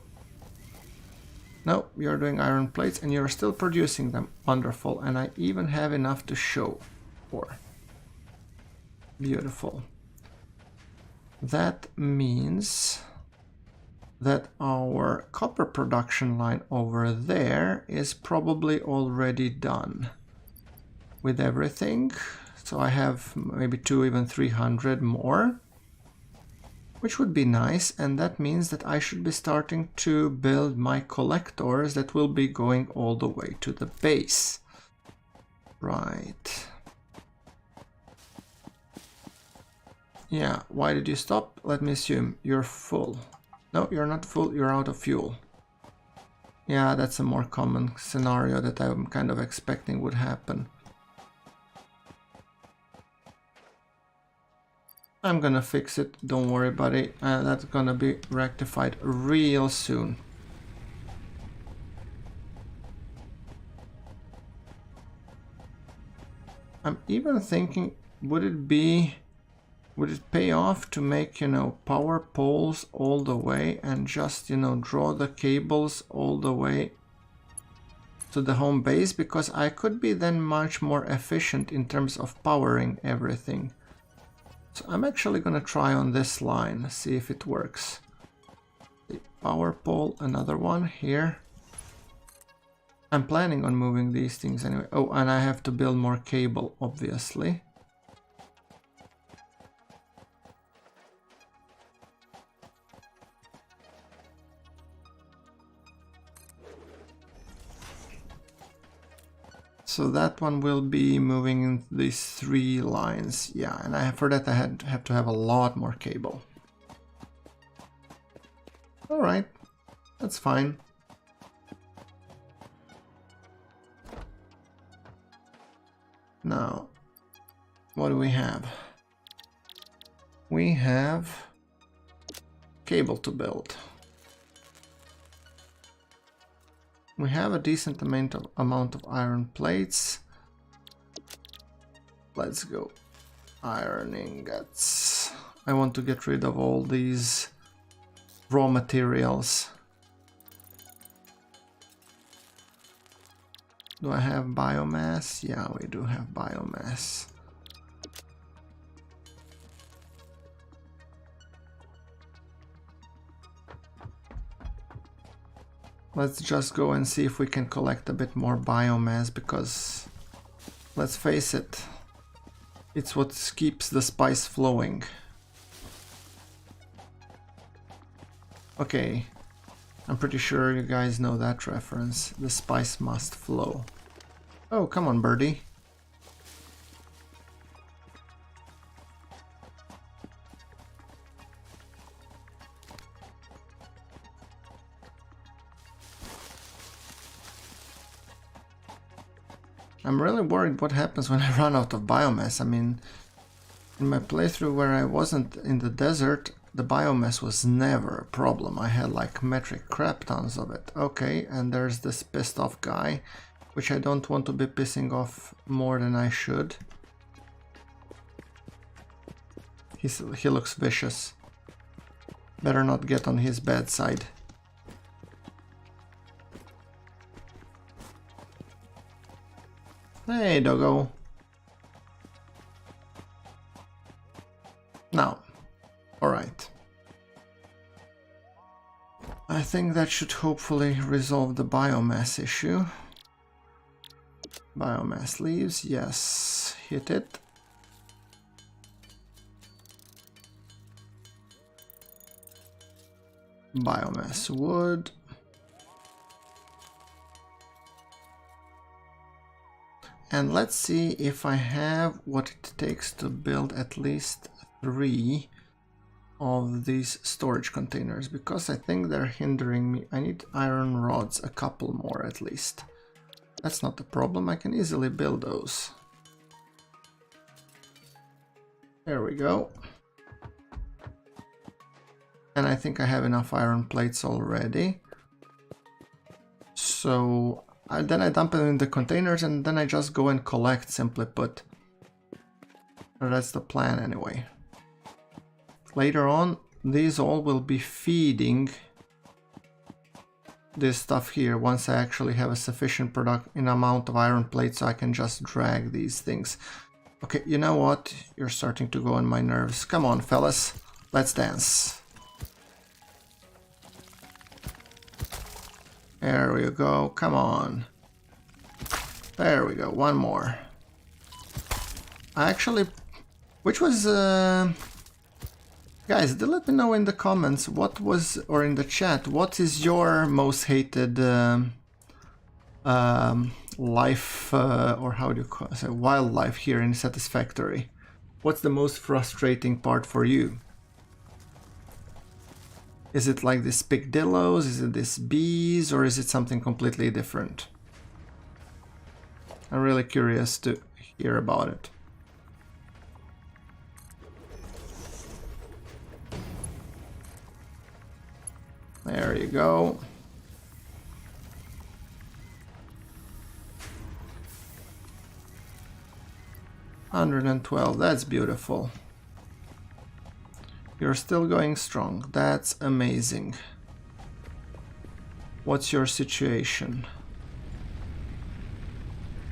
Speaker 1: No, you're doing iron plates and you're still producing them. Wonderful. And I even have enough to show for. Beautiful. That means that our copper production line over there is probably already done with everything. So I have maybe 2, even 300 more, which would be nice. And that means that I should be starting to build my collectors that will be going all the way to the base. Right. Yeah, why did you stop? Let me assume you're full. No, you're not full, you're out of fuel. Yeah, that's a more common scenario that I'm kind of expecting would happen. I'm gonna fix it, don't worry buddy, that's gonna be rectified real soon. I'm even thinking, would it pay off to make, you know, power poles all the way and just, you know, draw the cables all the way to the home base? Because I could be then much more efficient in terms of powering everything. So I'm actually gonna try on this line, see if it works. The power pole, another one here. I'm planning on moving these things anyway. Oh, and I have to build more cable, obviously. So that one will be moving in these 3 lines. Yeah, and for that I have to have a lot more cable. Alright, that's fine. Now, what do we have? We have cable to build. We have a decent amount of iron plates. Let's go. Iron ingots. I want to get rid of all these raw materials. Do I have biomass? Yeah, we do have biomass. Let's just go and see if we can collect a bit more biomass, because let's face it, it's what keeps the spice flowing. Okay, I'm pretty sure you guys know that reference. The spice must flow. Oh, come on, birdie. I'm really worried what happens when I run out of biomass. I mean, in my playthrough where I wasn't in the desert, the biomass was never a problem. I had like metric crap tons of it. Okay, and there's this pissed off guy, which I don't want to be pissing off more than I should. He looks vicious. Better not get on his bad side. Hey, doggo. Now, alright. I think that should hopefully resolve the biomass issue. Biomass leaves, yes, hit it. Biomass wood. And let's see if I have what it takes to build at least 3 of these storage containers, because I think they're hindering me. I need iron rods, a couple more at least. That's not a problem, I can easily build those. There we go. And I think I have enough iron plates already. So then I dump it in the containers and then I just go and collect, simply put. That's the plan anyway. Later on, these all will be feeding this stuff here once I actually have a sufficient amount of iron plates, so I can just drag these things. Okay, you know what? You're starting to go on my nerves. Come on, fellas. Let's dance. There we go. Come on. There we go. One more. Which was... Guys, let me know in the comments what was, or in the chat, what is your most hated life, or how do you call it, wildlife here in Satisfactory? What's the most frustrating part for you? Is it like this pigdillos, is it this bees, or is it something completely different? I'm really curious to hear about it. There you go. $112, that's beautiful. You're still going strong, that's amazing. What's your situation?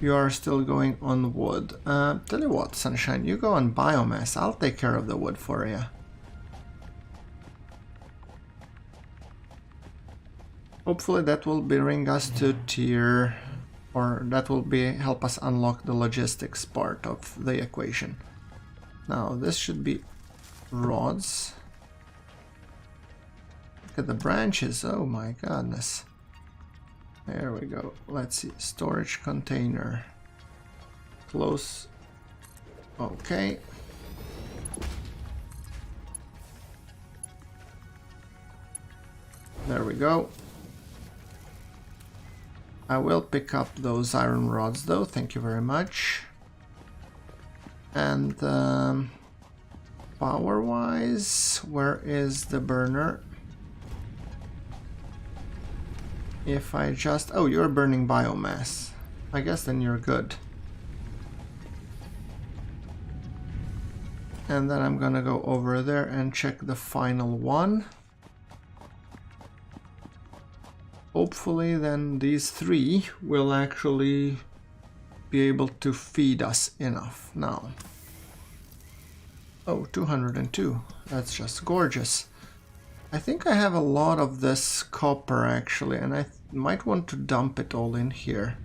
Speaker 1: You are still going on wood. Tell you what, Sunshine, you go on biomass, I'll take care of the wood for you. Hopefully that will bring us to tier, or that will help us unlock the logistics part of the equation. Now this should be rods. Look at the branches, oh my goodness. There we go. Let's see, storage container. Close. Okay. There we go. I will pick up those iron rods though, thank you very much. And power wise, where is the burner? If I just... oh, you're burning biomass. I guess then you're good. And then I'm gonna go over there and check the final one. hopefully then these 3 will actually be able to feed us enough now. Oh, 202. That's just gorgeous. I think I have a lot of this copper actually, and I might want to dump it all in here,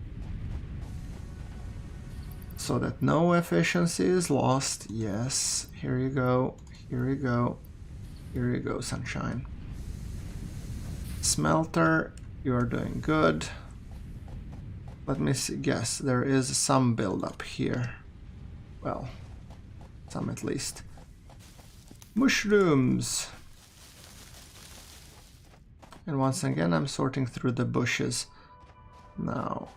Speaker 1: so that no efficiency is lost. Yes, here you go, here you go, here you go, sunshine. Smelter, you're doing good. Let me see, guess, there is some build-up here. Well, some at least. Mushrooms! And once again, I'm sorting through the bushes now.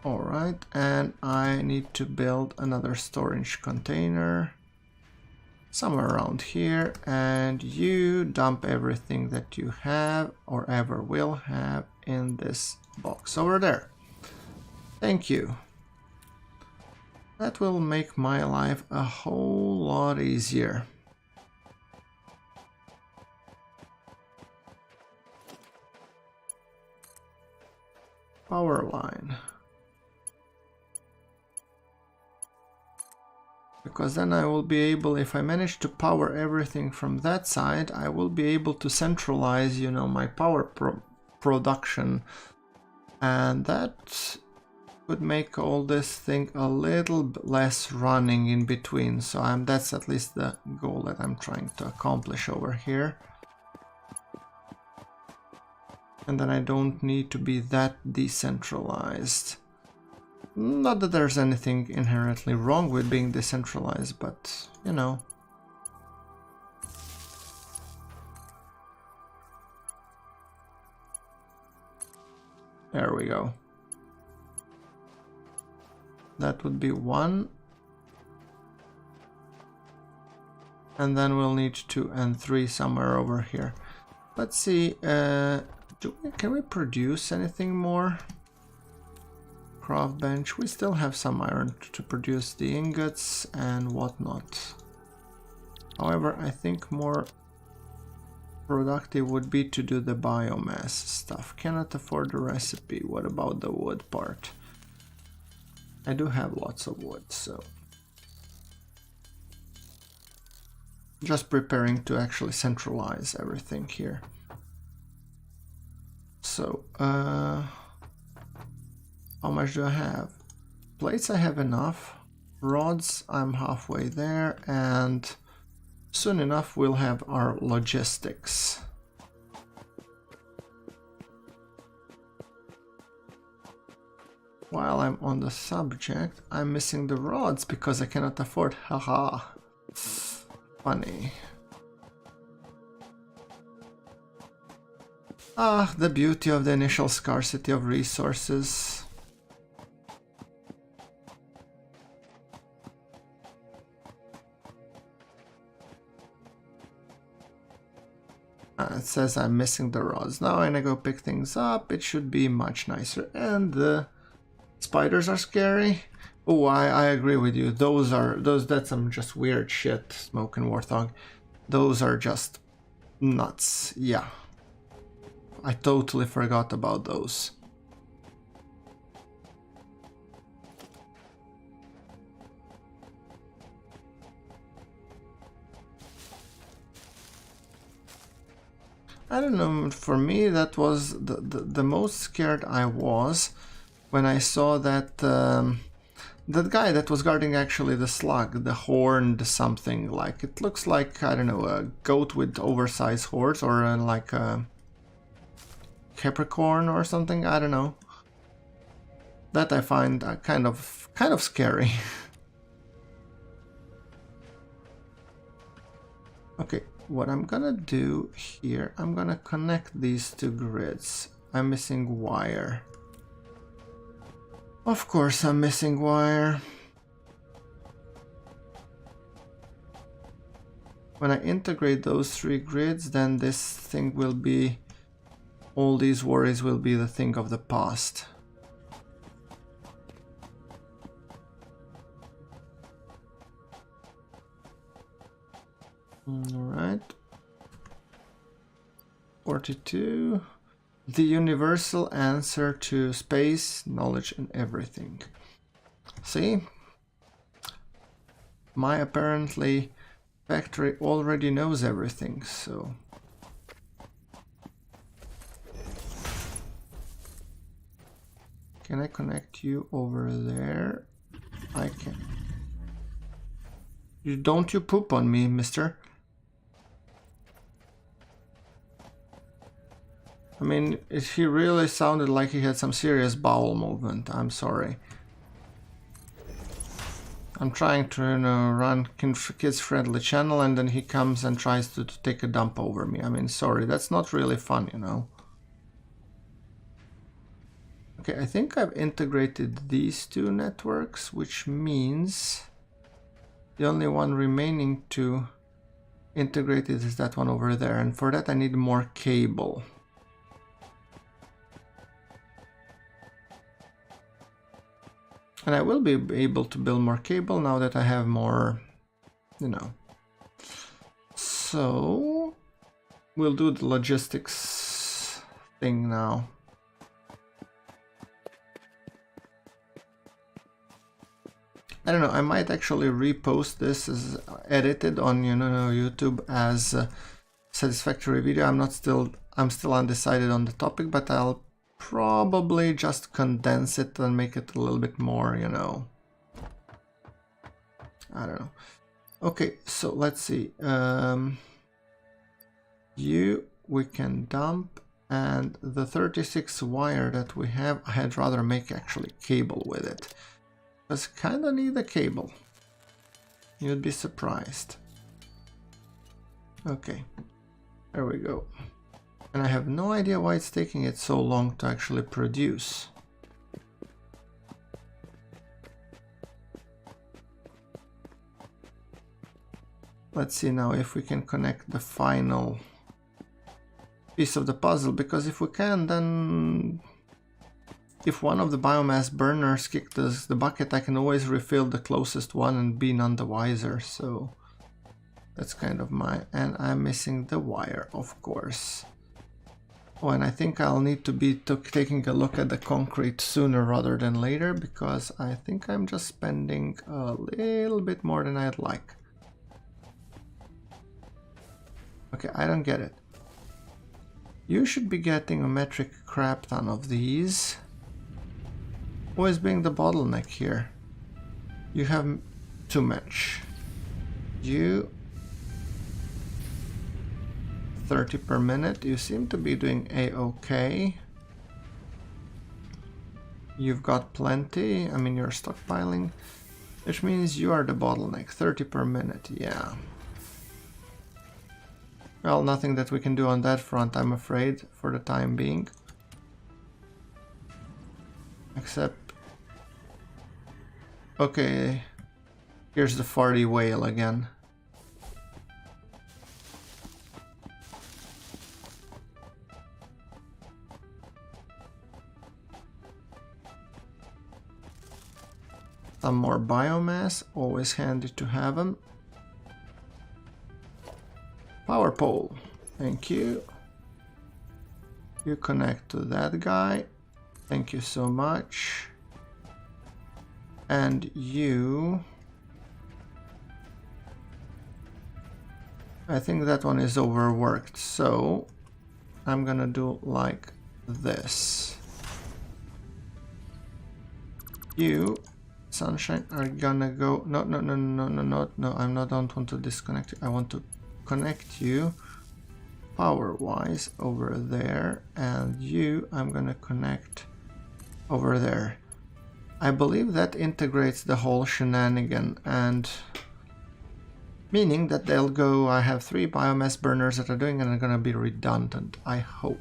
Speaker 1: Alright, and I need to build another storage container somewhere around here, and you dump everything that you have or ever will have in this box over there. Thank you. That will make my life a whole lot easier. Power line. Because then I will be able, if I manage to power everything from that side, I will be able to centralize, you know, my power production. And that would make all this thing a little less running in between. So that's at least the goal that I'm trying to accomplish over here. And then I don't need to be that decentralized. Not that there's anything inherently wrong with being decentralized, but, you know. There we go. That would be 1. And then we'll need 2 and 3 somewhere over here. Let's see, can we produce anything more? Craft bench, we still have some iron to produce the ingots and whatnot. However, I think more productive would be to do the biomass stuff. Cannot afford the recipe. What about the wood part? I do have lots of wood, so just preparing to actually centralize everything here. So, how much do I have? Plates I have enough. Rods I'm halfway there, and soon enough we'll have our logistics. While I'm on the subject, I'm missing the rods because I cannot afford. Haha. Funny. Ah, the beauty of the initial scarcity of resources. It says I'm missing the rods. Now when I go pick things up, it should be much nicer. And the spiders are scary. Oh, I agree with you. That's some just weird shit, Smoke and Warthog. Those are just nuts. Yeah. I totally forgot about those. I don't know, for me that was the most scared I was when I saw that that guy that was guarding actually the slug, the horned something, like it looks like, I don't know, a goat with oversized horns, or like a Capricorn or something, I don't know. That I find kind of scary. Okay, what I'm gonna do here, I'm gonna connect these two grids. I'm missing wire. Of course I'm missing wire. When I integrate those 3 grids, then this thing will be, all these worries will be the thing of the past. Alright. 42. The universal answer to space, knowledge, and everything. See? My apparently factory already knows everything, so... Can I connect you over there? I can. Don't you poop on me, mister. I mean, he really sounded like he had some serious bowel movement. I'm sorry. I'm trying to, you know, run kids-friendly channel, and then he comes and tries to take a dump over me. I mean, sorry, that's not really fun, you know. Okay, I think I've integrated these two networks, which means the only one remaining to integrate is that one over there, and for that I need more cable. And I will be able to build more cable now that I have more, you know. So we'll do the logistics thing now. I don't know, I might actually repost this as edited on, you know, YouTube as a Satisfactory video. I'm still undecided on the topic, but I'll probably just condense it and make it a little bit more, you know, I don't know. Okay, so let's see. We can dump, and the 36 wire that we have, I'd rather make actually cable with it. Because kinda need a cable. You'd be surprised. Okay, there we go. And I have no idea why it's taking it so long to actually produce. Let's see now if we can connect the final piece of the puzzle, because if we can, then if one of the biomass burners kicks the bucket, I can always refill the closest one and be none the wiser. So that's kind of my... and I'm missing the wire, of course. Oh, and I think I'll need to be taking a look at the concrete sooner rather than later, because I think I'm just spending a little bit more than I'd like. Okay, I don't get it. You should be getting a metric crap ton of these. Always being the bottleneck here. You have too much. You 30 per minute. You seem to be doing a-okay. You've got plenty. I mean, you're stockpiling, which means you are the bottleneck. 30 per minute. Yeah. Well, nothing that we can do on that front, I'm afraid, for the time being. Except... okay, here's the farty whale again. Some more biomass, always handy to have them. Power pole, thank you. You connect to that guy, thank you so much. And you... I think that one is overworked, so I'm gonna do like this. You, Sunshine, are gonna go... no, don't want to disconnect you. I want to connect you power-wise over there, and you, I'm gonna connect over there. I believe that integrates the whole shenanigan, and meaning that they'll go... I have 3 biomass burners that are doing, and are gonna be redundant, I hope.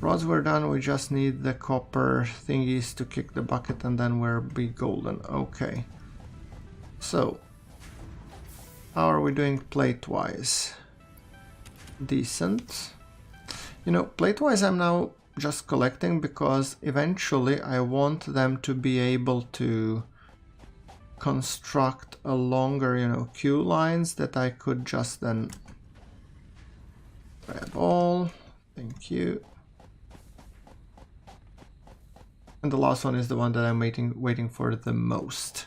Speaker 1: Rods were done, we just need the copper thingies to kick the bucket, and then we'll be golden. Okay. So, how are we doing plate-wise? Decent. You know, plate-wise I'm now just collecting, because eventually I want them to be able to construct a longer, you know, queue lines that I could just then grab all, Thank you. And the last one is the one that I'm waiting for the most.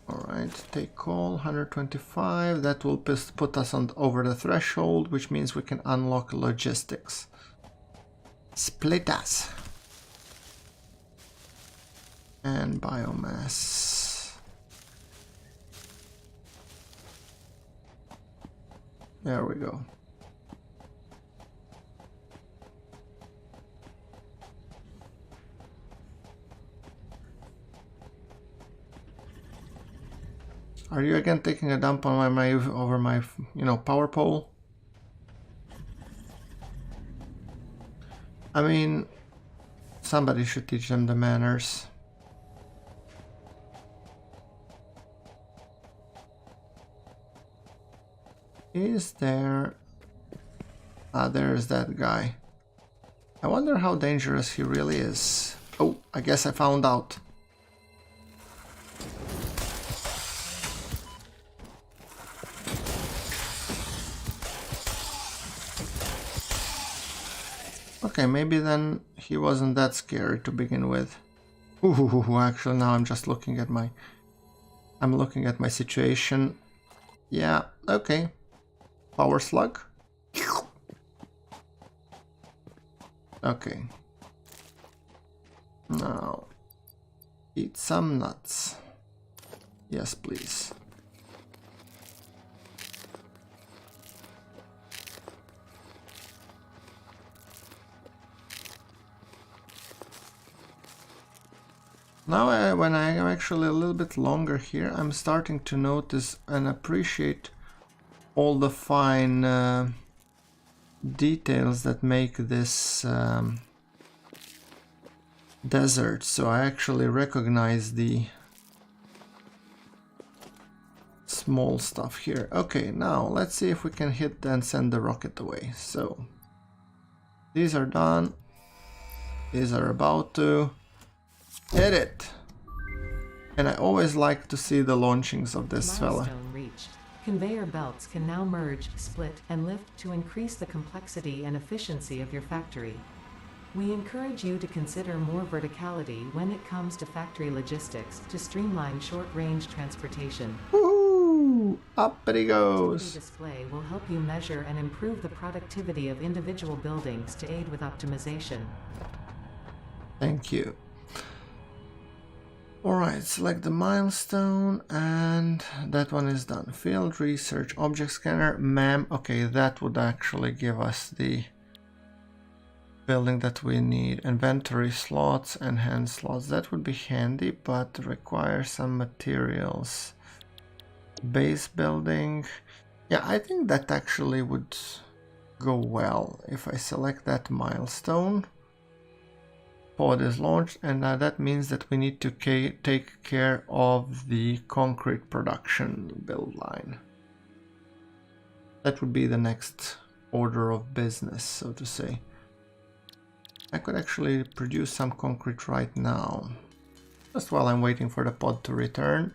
Speaker 1: Alright, take call, 125. That will put us on over the threshold, which means we can unlock logistics. Split us. And biomass. There we go. Are you again taking a dump on over my power pole? I mean, somebody should teach them the manners. Is there... Ah, there's that guy. I wonder how dangerous he really is. Oh, I guess I found out. Okay, maybe then he wasn't that scary to begin with. Ooh, actually now I'm just looking at my... I'm looking at my situation. Yeah, okay. Power slug. Okay. Now, eat some nuts. Yes, please. Now, when I am actually a little bit longer here, I'm starting to notice and appreciate all the fine details that make this desert. So I actually recognize the small stuff here. Okay, now let's see if we can hit and send the rocket away. So these are done. These are about to hit it. And I always like to see the launchings of this fella.
Speaker 2: Milestone reached. Conveyor belts can now merge, split, and lift to increase the complexity and efficiency of your factory. We encourage you to consider more verticality when it comes to factory logistics to streamline short-range transportation.
Speaker 1: Woohoo! Up it goes!
Speaker 2: The display will help you measure and improve the productivity of individual buildings to aid with optimization.
Speaker 1: Thank you. Alright, select the milestone, and that one is done. Field research, object scanner, ma'am. Okay, that would actually give us the building that we need. Inventory slots and hand slots. That would be handy, but requires some materials. Base building. Yeah, I think that actually would go well if I select that milestone. Pod is launched, and that means that we need to take care of the concrete production build line. That would be the next order of business, so to say. I could actually produce some concrete right now, just while I'm waiting for the pod to return.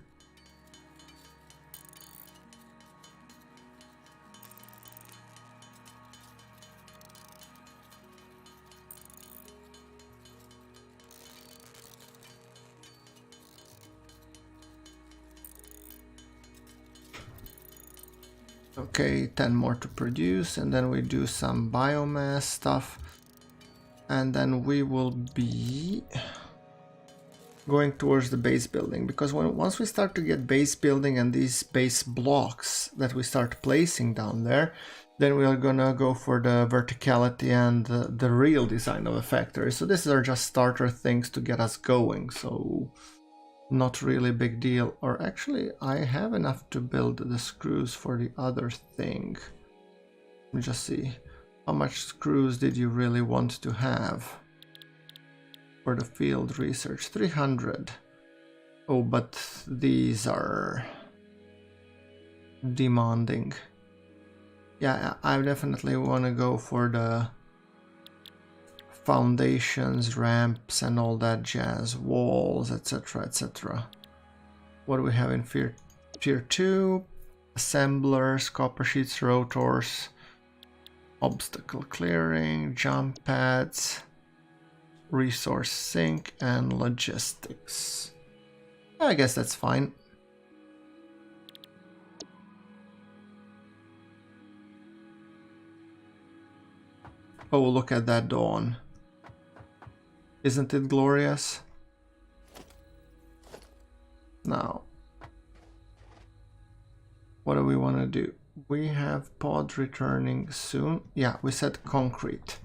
Speaker 1: Okay, 10 more to produce, and then we do some biomass stuff, and then we will be going towards the base building, because once we start to get base building and these base blocks that we start placing down there, then we are gonna go for the verticality and the real design of a factory. So these are just starter things to get us going, so not really big deal. Or actually, I have enough to build the screws for the other thing. Let me just see. How much screws did you really want to have for the field research? 300. Oh, but these are demanding. Yeah, I definitely want to go for the foundations, ramps, and all that jazz, walls, etc., etc. What do we have in tier 2? Assemblers, copper sheets, rotors, obstacle clearing, jump pads, resource sink, and logistics. I guess that's fine. Oh, look at that dawn. Isn't it glorious? Now, what do we want to do? We have pod returning soon. Yeah, we said concrete.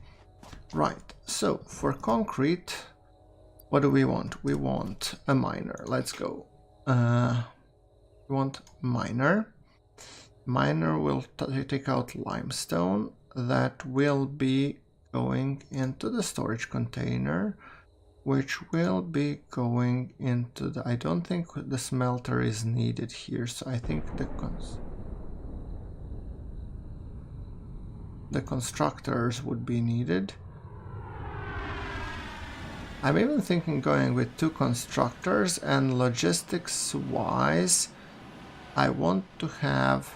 Speaker 1: Right, so for concrete, what do we want? We want a miner. Let's go. We want miner. Miner will take out limestone. That will be going into the storage container, which will be going into the... I don't think the smelter is needed here, so I think the constructors would be needed. I'm even thinking going with 2 constructors, and logistics wise I want to have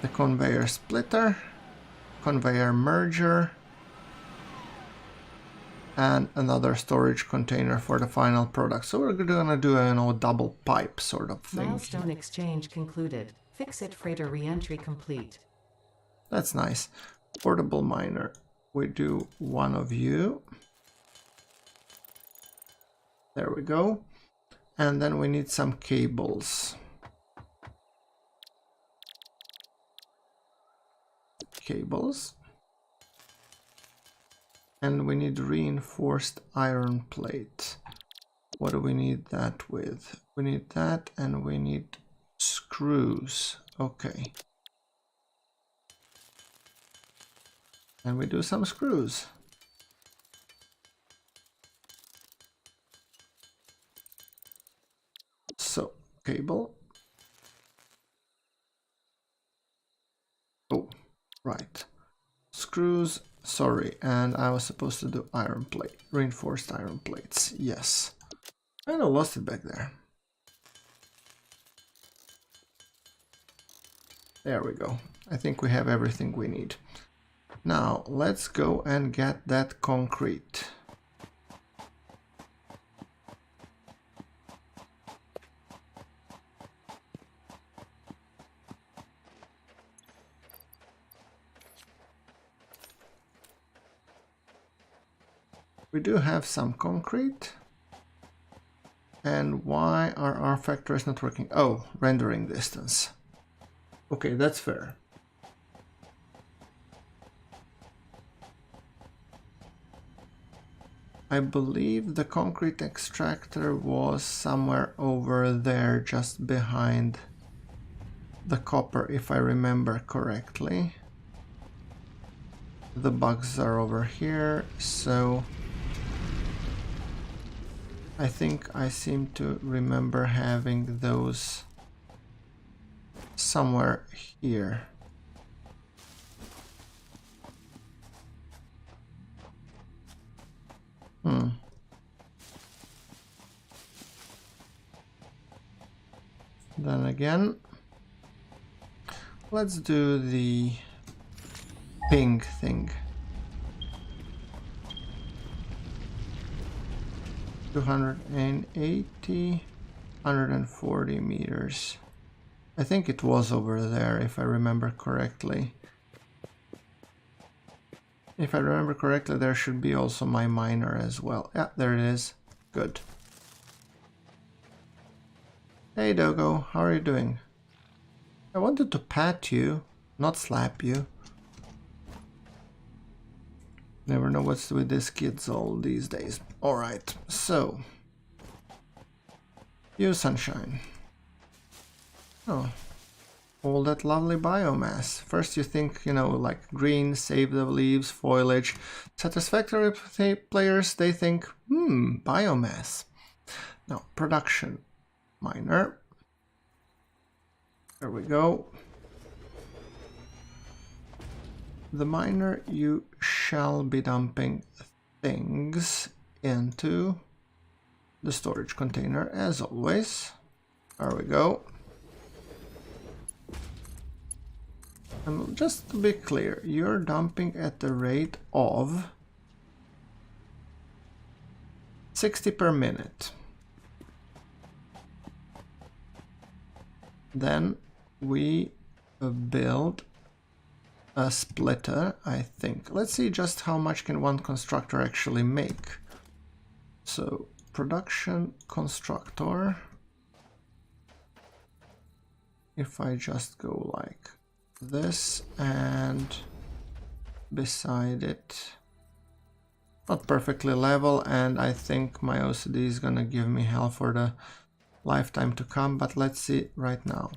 Speaker 1: the conveyor splitter, conveyor merger, and another storage container for the final product. So we're gonna do a double pipe sort of thing.
Speaker 2: Milestone exchange concluded. Fix-it freighter re-entry complete.
Speaker 1: That's nice. Portable miner. We do 1 of you. There we go. And then we need some cables. And we need reinforced iron plate. What do we need that with? We need that, and we need screws. Okay. And we do some screws. So, cable. Oh, right. Screws, sorry, and I was supposed to do iron plate, reinforced iron plates, yes. I lost it back there. There we go. I think we have everything we need. Now, let's go and get that concrete. We do have some concrete. And why are our factories not working? Oh, rendering distance. Okay, that's fair. I believe the concrete extractor was somewhere over there, just behind the copper, if I remember correctly. The bugs are over here, so I think I seem to remember having those somewhere here. Then again, let's do the ping thing. 280, 140 meters. I think it was over there, if I remember correctly. If I remember correctly, there should be also my miner as well. Yeah, there it is. Good. Hey Dogo, how are you doing? I wanted to pat you, not slap you. Never know what's with these kids all these days. Alright, so. You, sunshine. Oh. All that lovely biomass. First you think, you know, like green, save the leaves, foliage. Satisfactory players, they think, biomass. Now, production. Miner. There we go. The miner, you shall be dumping things into the storage container as always. There we go. And just to be clear, you're dumping at the rate of 60 per minute. Then we build a splitter, I think. Let's see just how much can one constructor actually make. So production constructor, if I just go like this and beside it, not perfectly level, and I think my OCD is gonna give me hell for the lifetime to come, but let's see right now.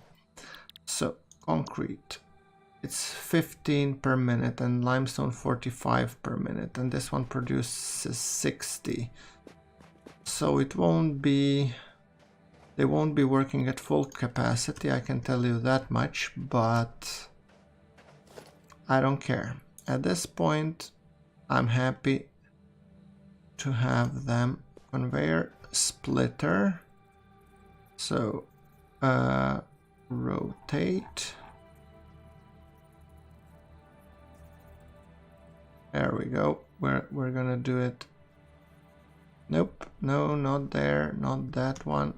Speaker 1: So concrete, it's 15 per minute, and limestone 45 per minute, and this one produces 60. So it won't be, they won't be working at full capacity, I can tell you that much, but I don't care. At this point, I'm happy to have them. Conveyor splitter. So rotate. There we go. We're gonna do it. Nope, no, not there, not that one.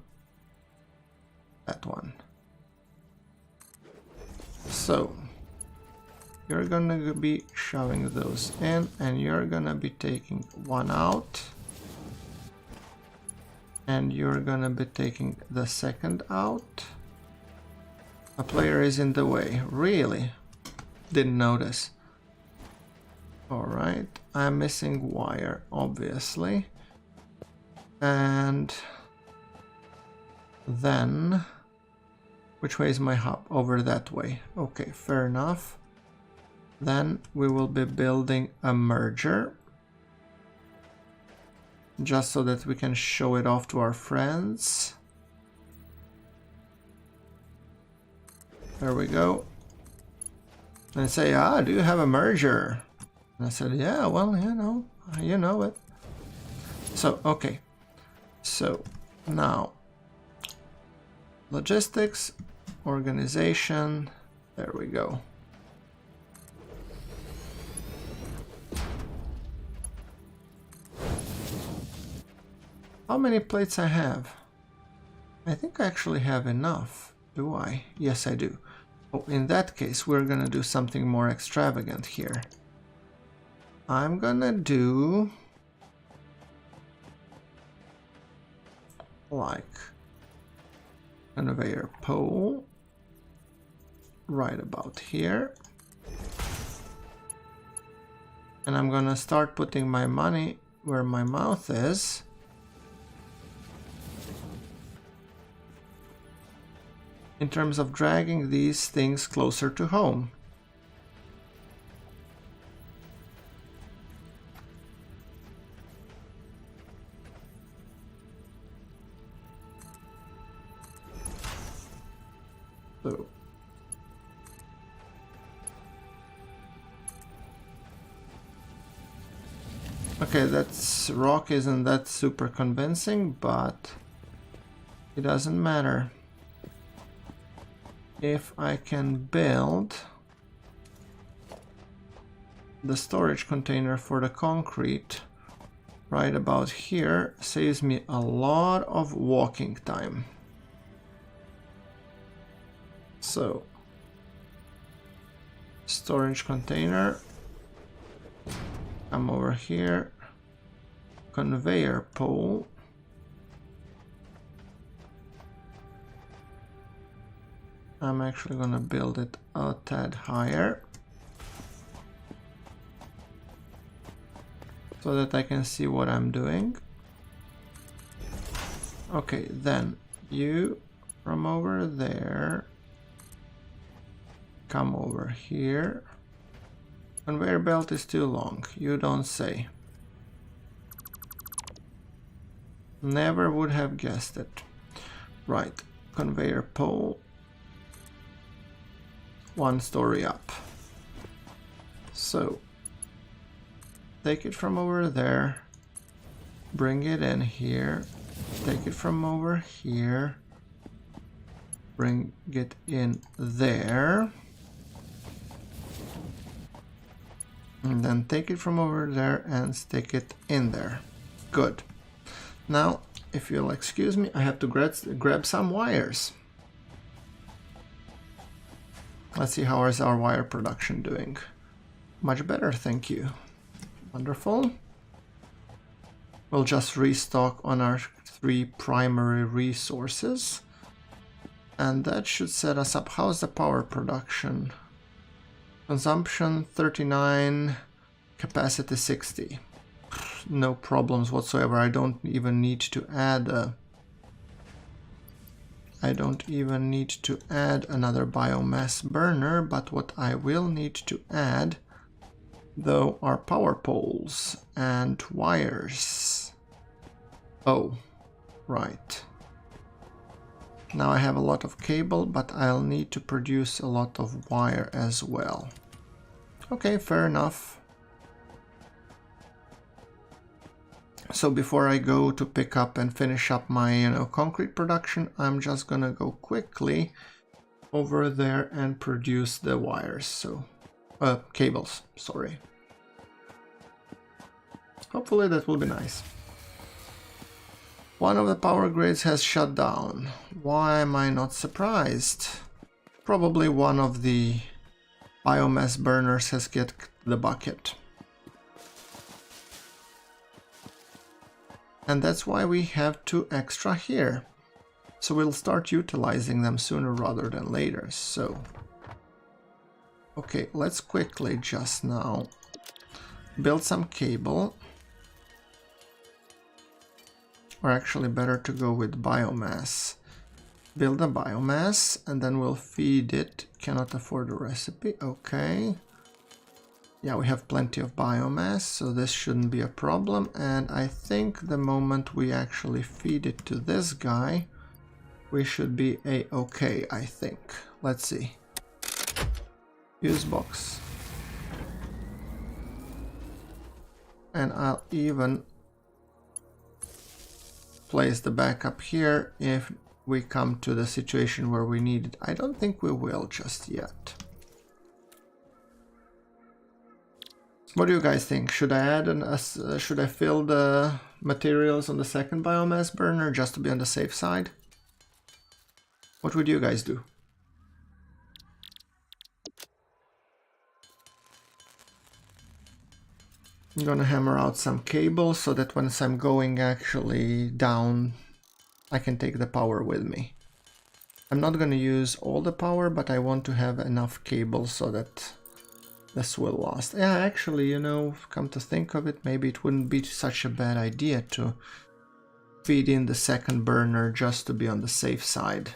Speaker 1: That one. So you're gonna be shoving those in, and you're gonna be taking one out, and you're gonna be taking the second out. A player is in the way. Really? Didn't notice. Alright, I'm missing wire, obviously. And then, which way is my hub? Over that way. Okay, fair enough. Then we will be building a merger, just so that we can show it off to our friends. There we go. And say, ah, do you have a merger? And I said, yeah, well, you know it. So, okay. So now, logistics, organization, there we go. How many plates I have? I think I actually have enough. Do I? Yes, I do. Oh, in that case, we're gonna do something more extravagant here. I'm gonna do like conveyor pole right about here. And I'm gonna start putting my money where my mouth is. In terms of dragging these things closer to home. So okay, that's rock isn't that super convincing, but it doesn't matter. If I can build the storage container for the concrete right about here, saves me a lot of walking time. So, storage container, come over here, conveyor pole. I'm actually gonna build it a tad higher so that I can see what I'm doing. Okay, then you from over there come over here. Conveyor belt is too long, you don't say. Never would have guessed it. Right, conveyor pole. 1 story up. So take it from over there, bring it in here, take it from over here, bring it in there, and then take it from over there and stick it in there. Good. Now, if you'll excuse me, I have to grab some wires. Let's see how is our wire production doing. Much better, thank you. Wonderful. We'll just restock on our 3 primary resources. And that should set us up. How's the power production? Consumption 39, capacity 60. No problems whatsoever. I don't even need to add another biomass burner, but what I will need to add though are power poles and wires. Oh, right. Now I have a lot of cable, but I'll need to produce a lot of wire as well. Okay, fair enough. So before I go to pick up and finish up my, concrete production, I'm just gonna go quickly over there and produce the wires. So, cables, sorry. Hopefully that will be nice. One of the power grids has shut down. Why am I not surprised? Probably one of the biomass burners has kicked the bucket. And that's why we have 2 extra here. So we'll start utilizing them sooner rather than later. So, okay, let's quickly just now build some cable. Or actually better to go with biomass. Build a biomass and then we'll feed it. Cannot afford a recipe. Okay. Yeah, we have plenty of biomass, so this shouldn't be a problem. And I think the moment we actually feed it to this guy, we should be a-okay, I think. Let's see. Use box. And I'll even place the backup here if we come to the situation where we need it. I don't think we will just yet. What do you guys think? Should I add should I fill the materials on the second biomass burner just to be on the safe side? What would you guys do? I'm gonna hammer out some cables so that once I'm going actually down, I can take the power with me. I'm not gonna use all the power, but I want to have enough cables so that this will last. Yeah, actually, come to think of it, maybe it wouldn't be such a bad idea to feed in the second burner just to be on the safe side.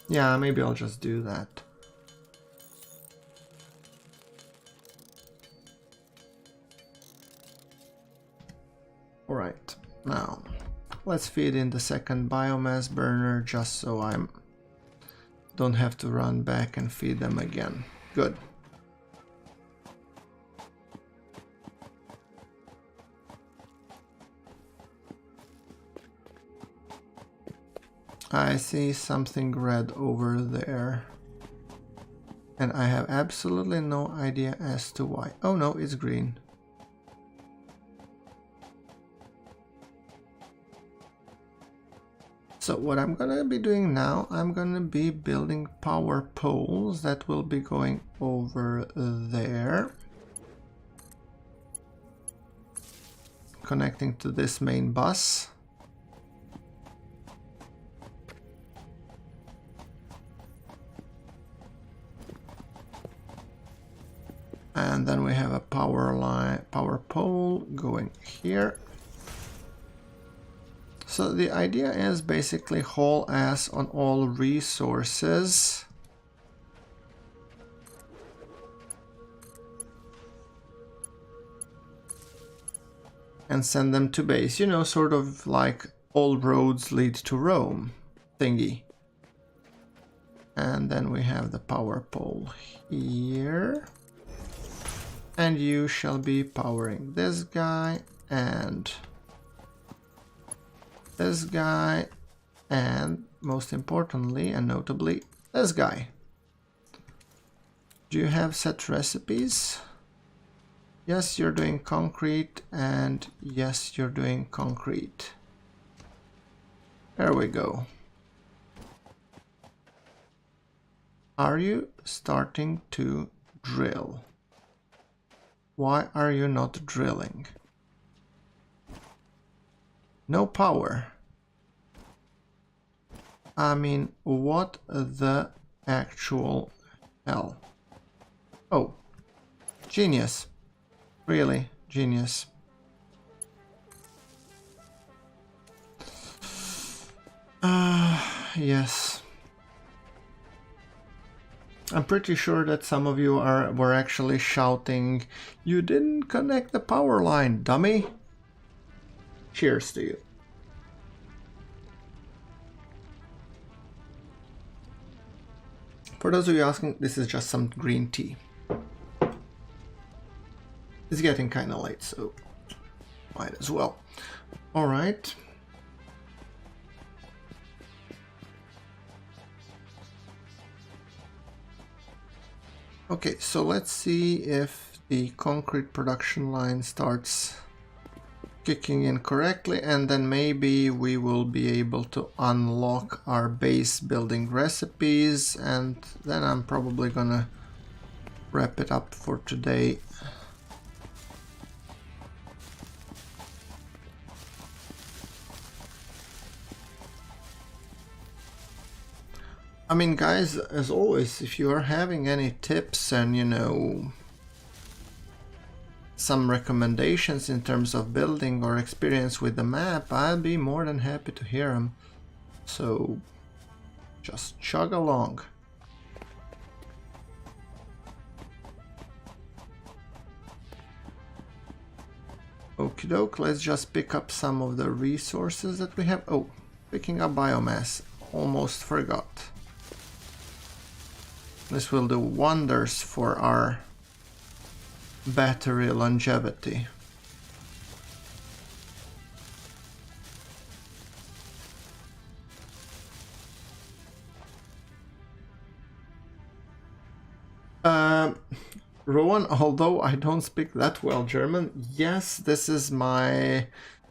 Speaker 1: Yeah, maybe I'll just do that. Alright, now let's feed in the second biomass burner just so I'm don't have to run back and feed them again. Good. I see something red over there. And I have absolutely no idea as to why. Oh no, it's green. So what I'm gonna be doing now, I'm gonna be building power poles that will be going over there. Connecting to this main bus. And then we have a power pole going here. So the idea is basically haul ass on all resources. And send them to base, sort of like all roads lead to Rome thingy. And then we have the power pole here. And you shall be powering this guy and this guy and most importantly and notably this guy. Do you have set recipes? Yes, you're doing concrete, and yes, you're doing concrete. There we go. Are you starting to drill? Why are you not drilling? No power. I mean, what the actual hell? Oh, genius. Really, genius. Yes. I'm pretty sure that some of you were actually shouting, "You didn't connect the power line, dummy!" Cheers to you. For those of you asking, this is just some green tea. It's getting kind of late, so might as well. All right. Okay, so let's see if the concrete production line starts kicking in correctly, and then maybe we will be able to unlock our base building recipes, and then I'm probably gonna wrap it up for today. I mean, guys, as always, if you are having any tips and, you know, some recommendations in terms of building or experience with the map, I'll be more than happy to hear them. So, just chug along. Okie doke, let's just pick up some of the resources that we have. Oh, picking up biomass. Almost forgot. This will do wonders for our battery longevity. Rowan, although I don't speak that well German, yes, this is my,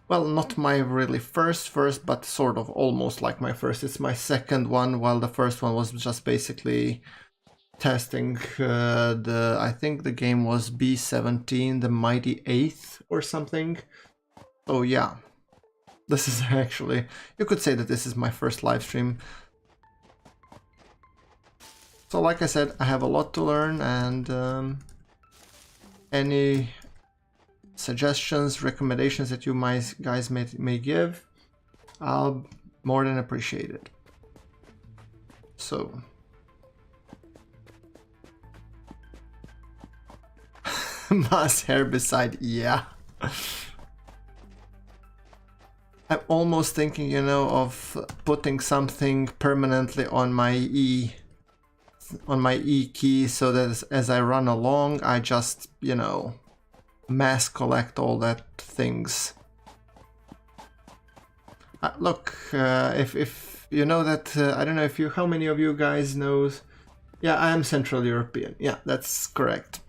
Speaker 1: well, not my really first, but sort of almost like my first. It's my second one, while the first one was just basically testing I think the game was B17, the Mighty Eighth or something. So yeah, this is actually, you could say that this is my first live stream. So like I said, I have a lot to learn, and any suggestions, recommendations that you guys may give, I'll more than appreciate it. So mass herbicide, yeah. I'm almost thinking, you know, of putting something permanently on my E key, so that as I run along, I just, you know, mass collect all that things. Look, if you know that, I don't know if how many of you guys knows. Yeah, I am Central European. Yeah, that's correct.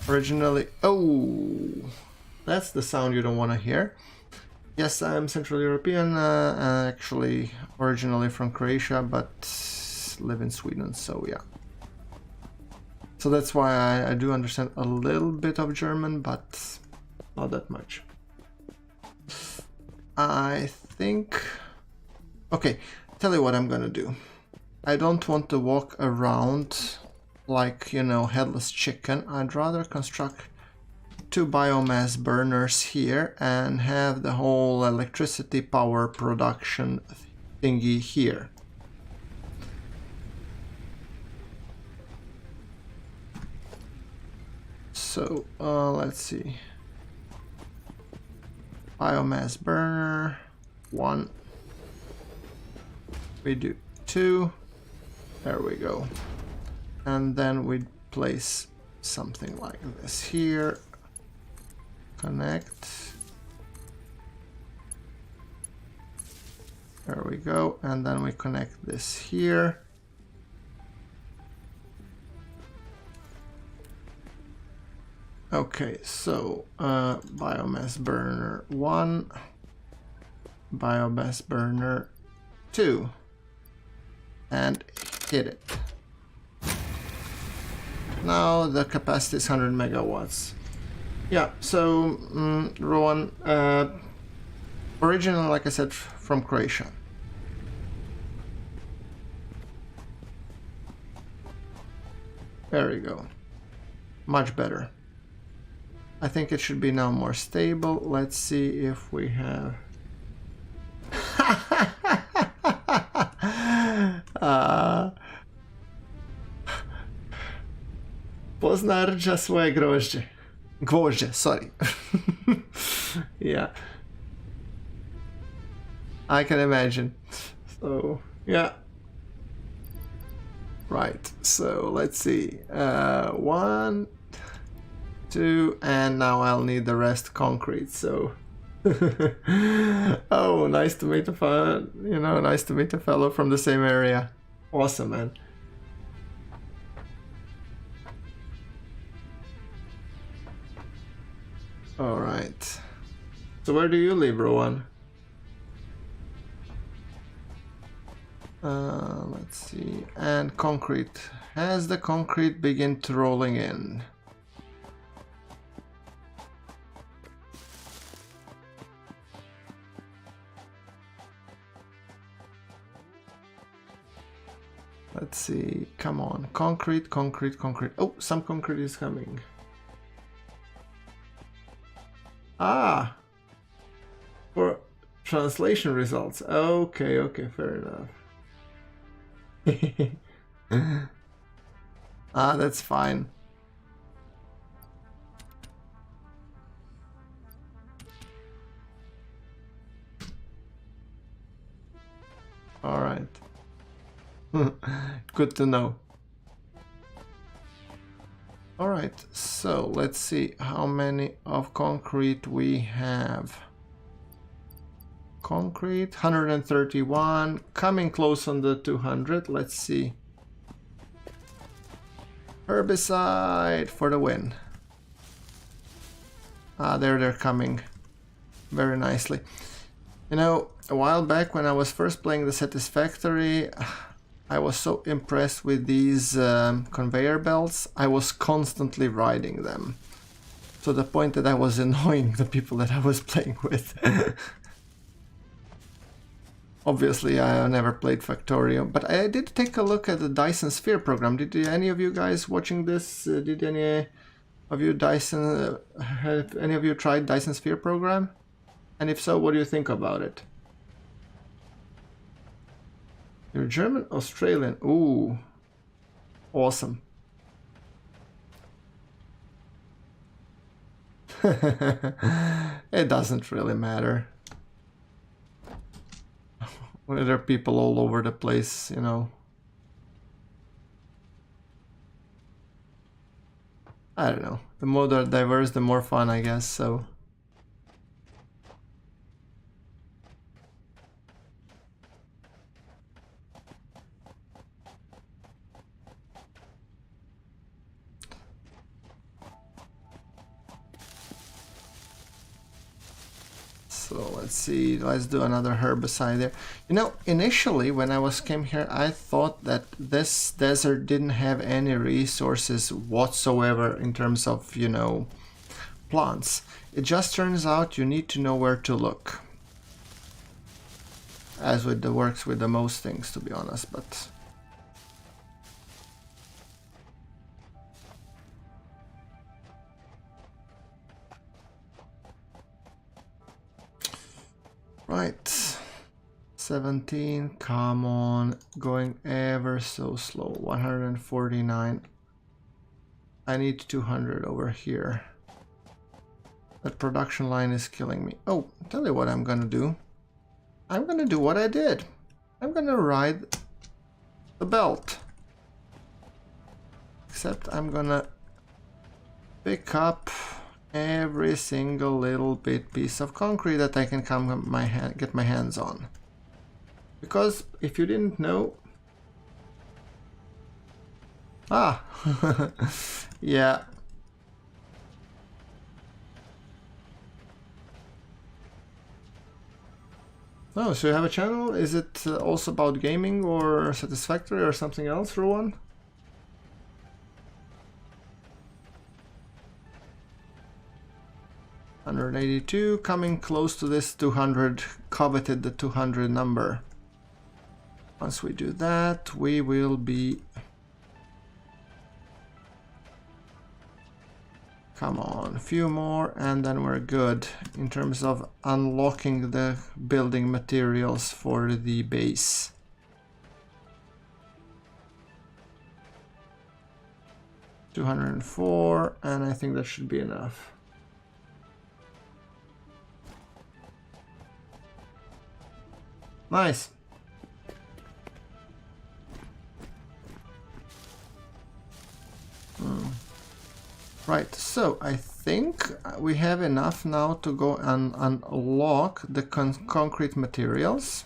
Speaker 1: Originally, oh, that's the sound you don't want to hear. Yes, I am Central European, actually originally from Croatia, but live in Sweden, so yeah. So that's why I do understand a little bit of German, but not that much. I think... Okay, tell you what I'm gonna do. I don't want to walk around like, you know, headless chicken. I'd rather construct 2 biomass burners here and have the whole electricity power production thingy here. So let's see. Biomass burner 1. We do 2. There we go. And then we place something like this here. Connect. There we go, and then we connect this here. Okay, so biomass burner 1, biomass burner 2, and hit it. Now the capacity is 100 megawatts. Yeah, so Rowan, originally, like I said, from Croatia. There we go. Much better. I think it should be now more stable. Let's see if we have... Poznarđa svoje grožđe. Gvožđe, sorry. Yeah. I can imagine. So, yeah. Right, so let's see. 1, 2, and now I'll need the rest concrete, so... Oh, nice to meet nice to meet a fellow from the same area. Awesome, man. Alright. So where do you live, Rowan? Let's see. And concrete. Has the concrete begun rolling in? Let's see. Come on. Concrete, concrete, concrete. Oh, some concrete is coming. Ah! For translation results. Okay, okay, fair enough. Ah, that's fine. All right. Good to know. All right, so let's see how many of concrete we have. Concrete, 131, coming close on the 200. Let's see. Herbicide for the win. Ah, there they're coming very nicely. You know, a while back when I was first playing the Satisfactory, I was so impressed with these conveyor belts. I was constantly riding them to the point that I was annoying the people that I was playing with. Obviously, I never played Factorio, but I did take a look at the Dyson Sphere program. Did any of you guys watching this? Did any of you have any of you tried Dyson Sphere program? And if so, what do you think about it? You're German, Australian. Ooh, awesome. It doesn't really matter. There are people all over the place, you know. I don't know. The more they're diverse, the more fun, I guess, so... So let's see, let's do another herbicide there. You know, initially when I came here, I thought that this desert didn't have any resources whatsoever in terms of, you know, plants. It just turns out you need to know where to look. As with the works with the most things, to be honest, but... Right, 17, come on, going ever so slow, 149, I need 200 over here. That production line is killing me. Oh, tell you what I'm gonna do. I'm gonna do what I did. I'm gonna ride the belt. Except I'm gonna pick up every single little piece of concrete that I can get my hands on. Because if you didn't know, yeah. Oh, so you have a channel? Is it also about gaming or Satisfactory or something else, Rowan? $182, coming close to this 200, coveted the 200 number. Once we do that, we will be... Come on, a few more and then we're good in terms of unlocking the building materials for the base. $204, and I think that should be enough. Nice. Right, so I think we have enough now to go and unlock the concrete materials.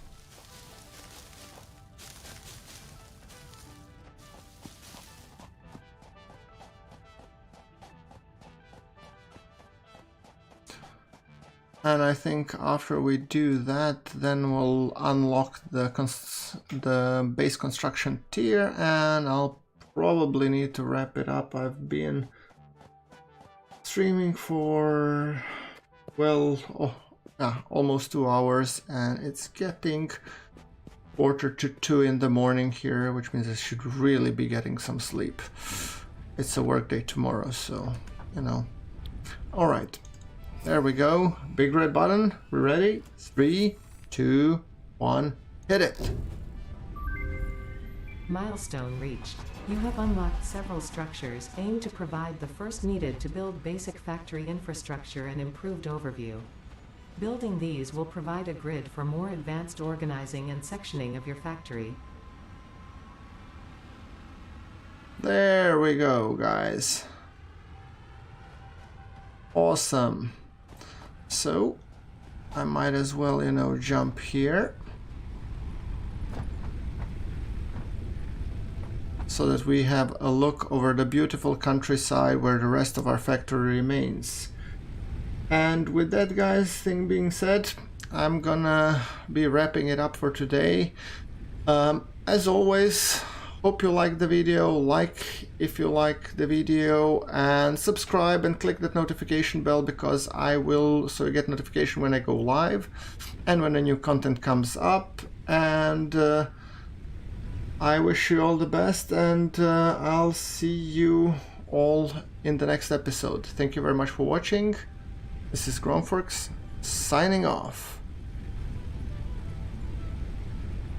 Speaker 1: And I think after we do that, then we'll unlock the base construction tier, and I'll probably need to wrap it up. I've been streaming for, well, almost 2 hours, and it's getting 1:45 in the morning here, which means I should really be getting some sleep. It's a work day tomorrow, so, you know. All right. There we go. Big red button. We're ready. 3, 2, 1. Hit it.
Speaker 2: Milestone reached. You have unlocked several structures aimed to provide the first needed to build basic factory infrastructure and improved overview. Building these will provide a grid for more advanced organizing and sectioning of your factory.
Speaker 1: There we go, guys. Awesome. So I might as well, you know, jump here so that we have a look over the beautiful countryside where the rest of our factory remains. And with that, guys, thing being said, I'm gonna be wrapping it up for today. As always, hope you like the video, if you like the video, and subscribe and click that notification bell, because so you get notification when I go live and when a new content comes up. And I wish you all the best, and I'll see you all in the next episode. Thank you very much for watching. This is GrunfWorks signing off.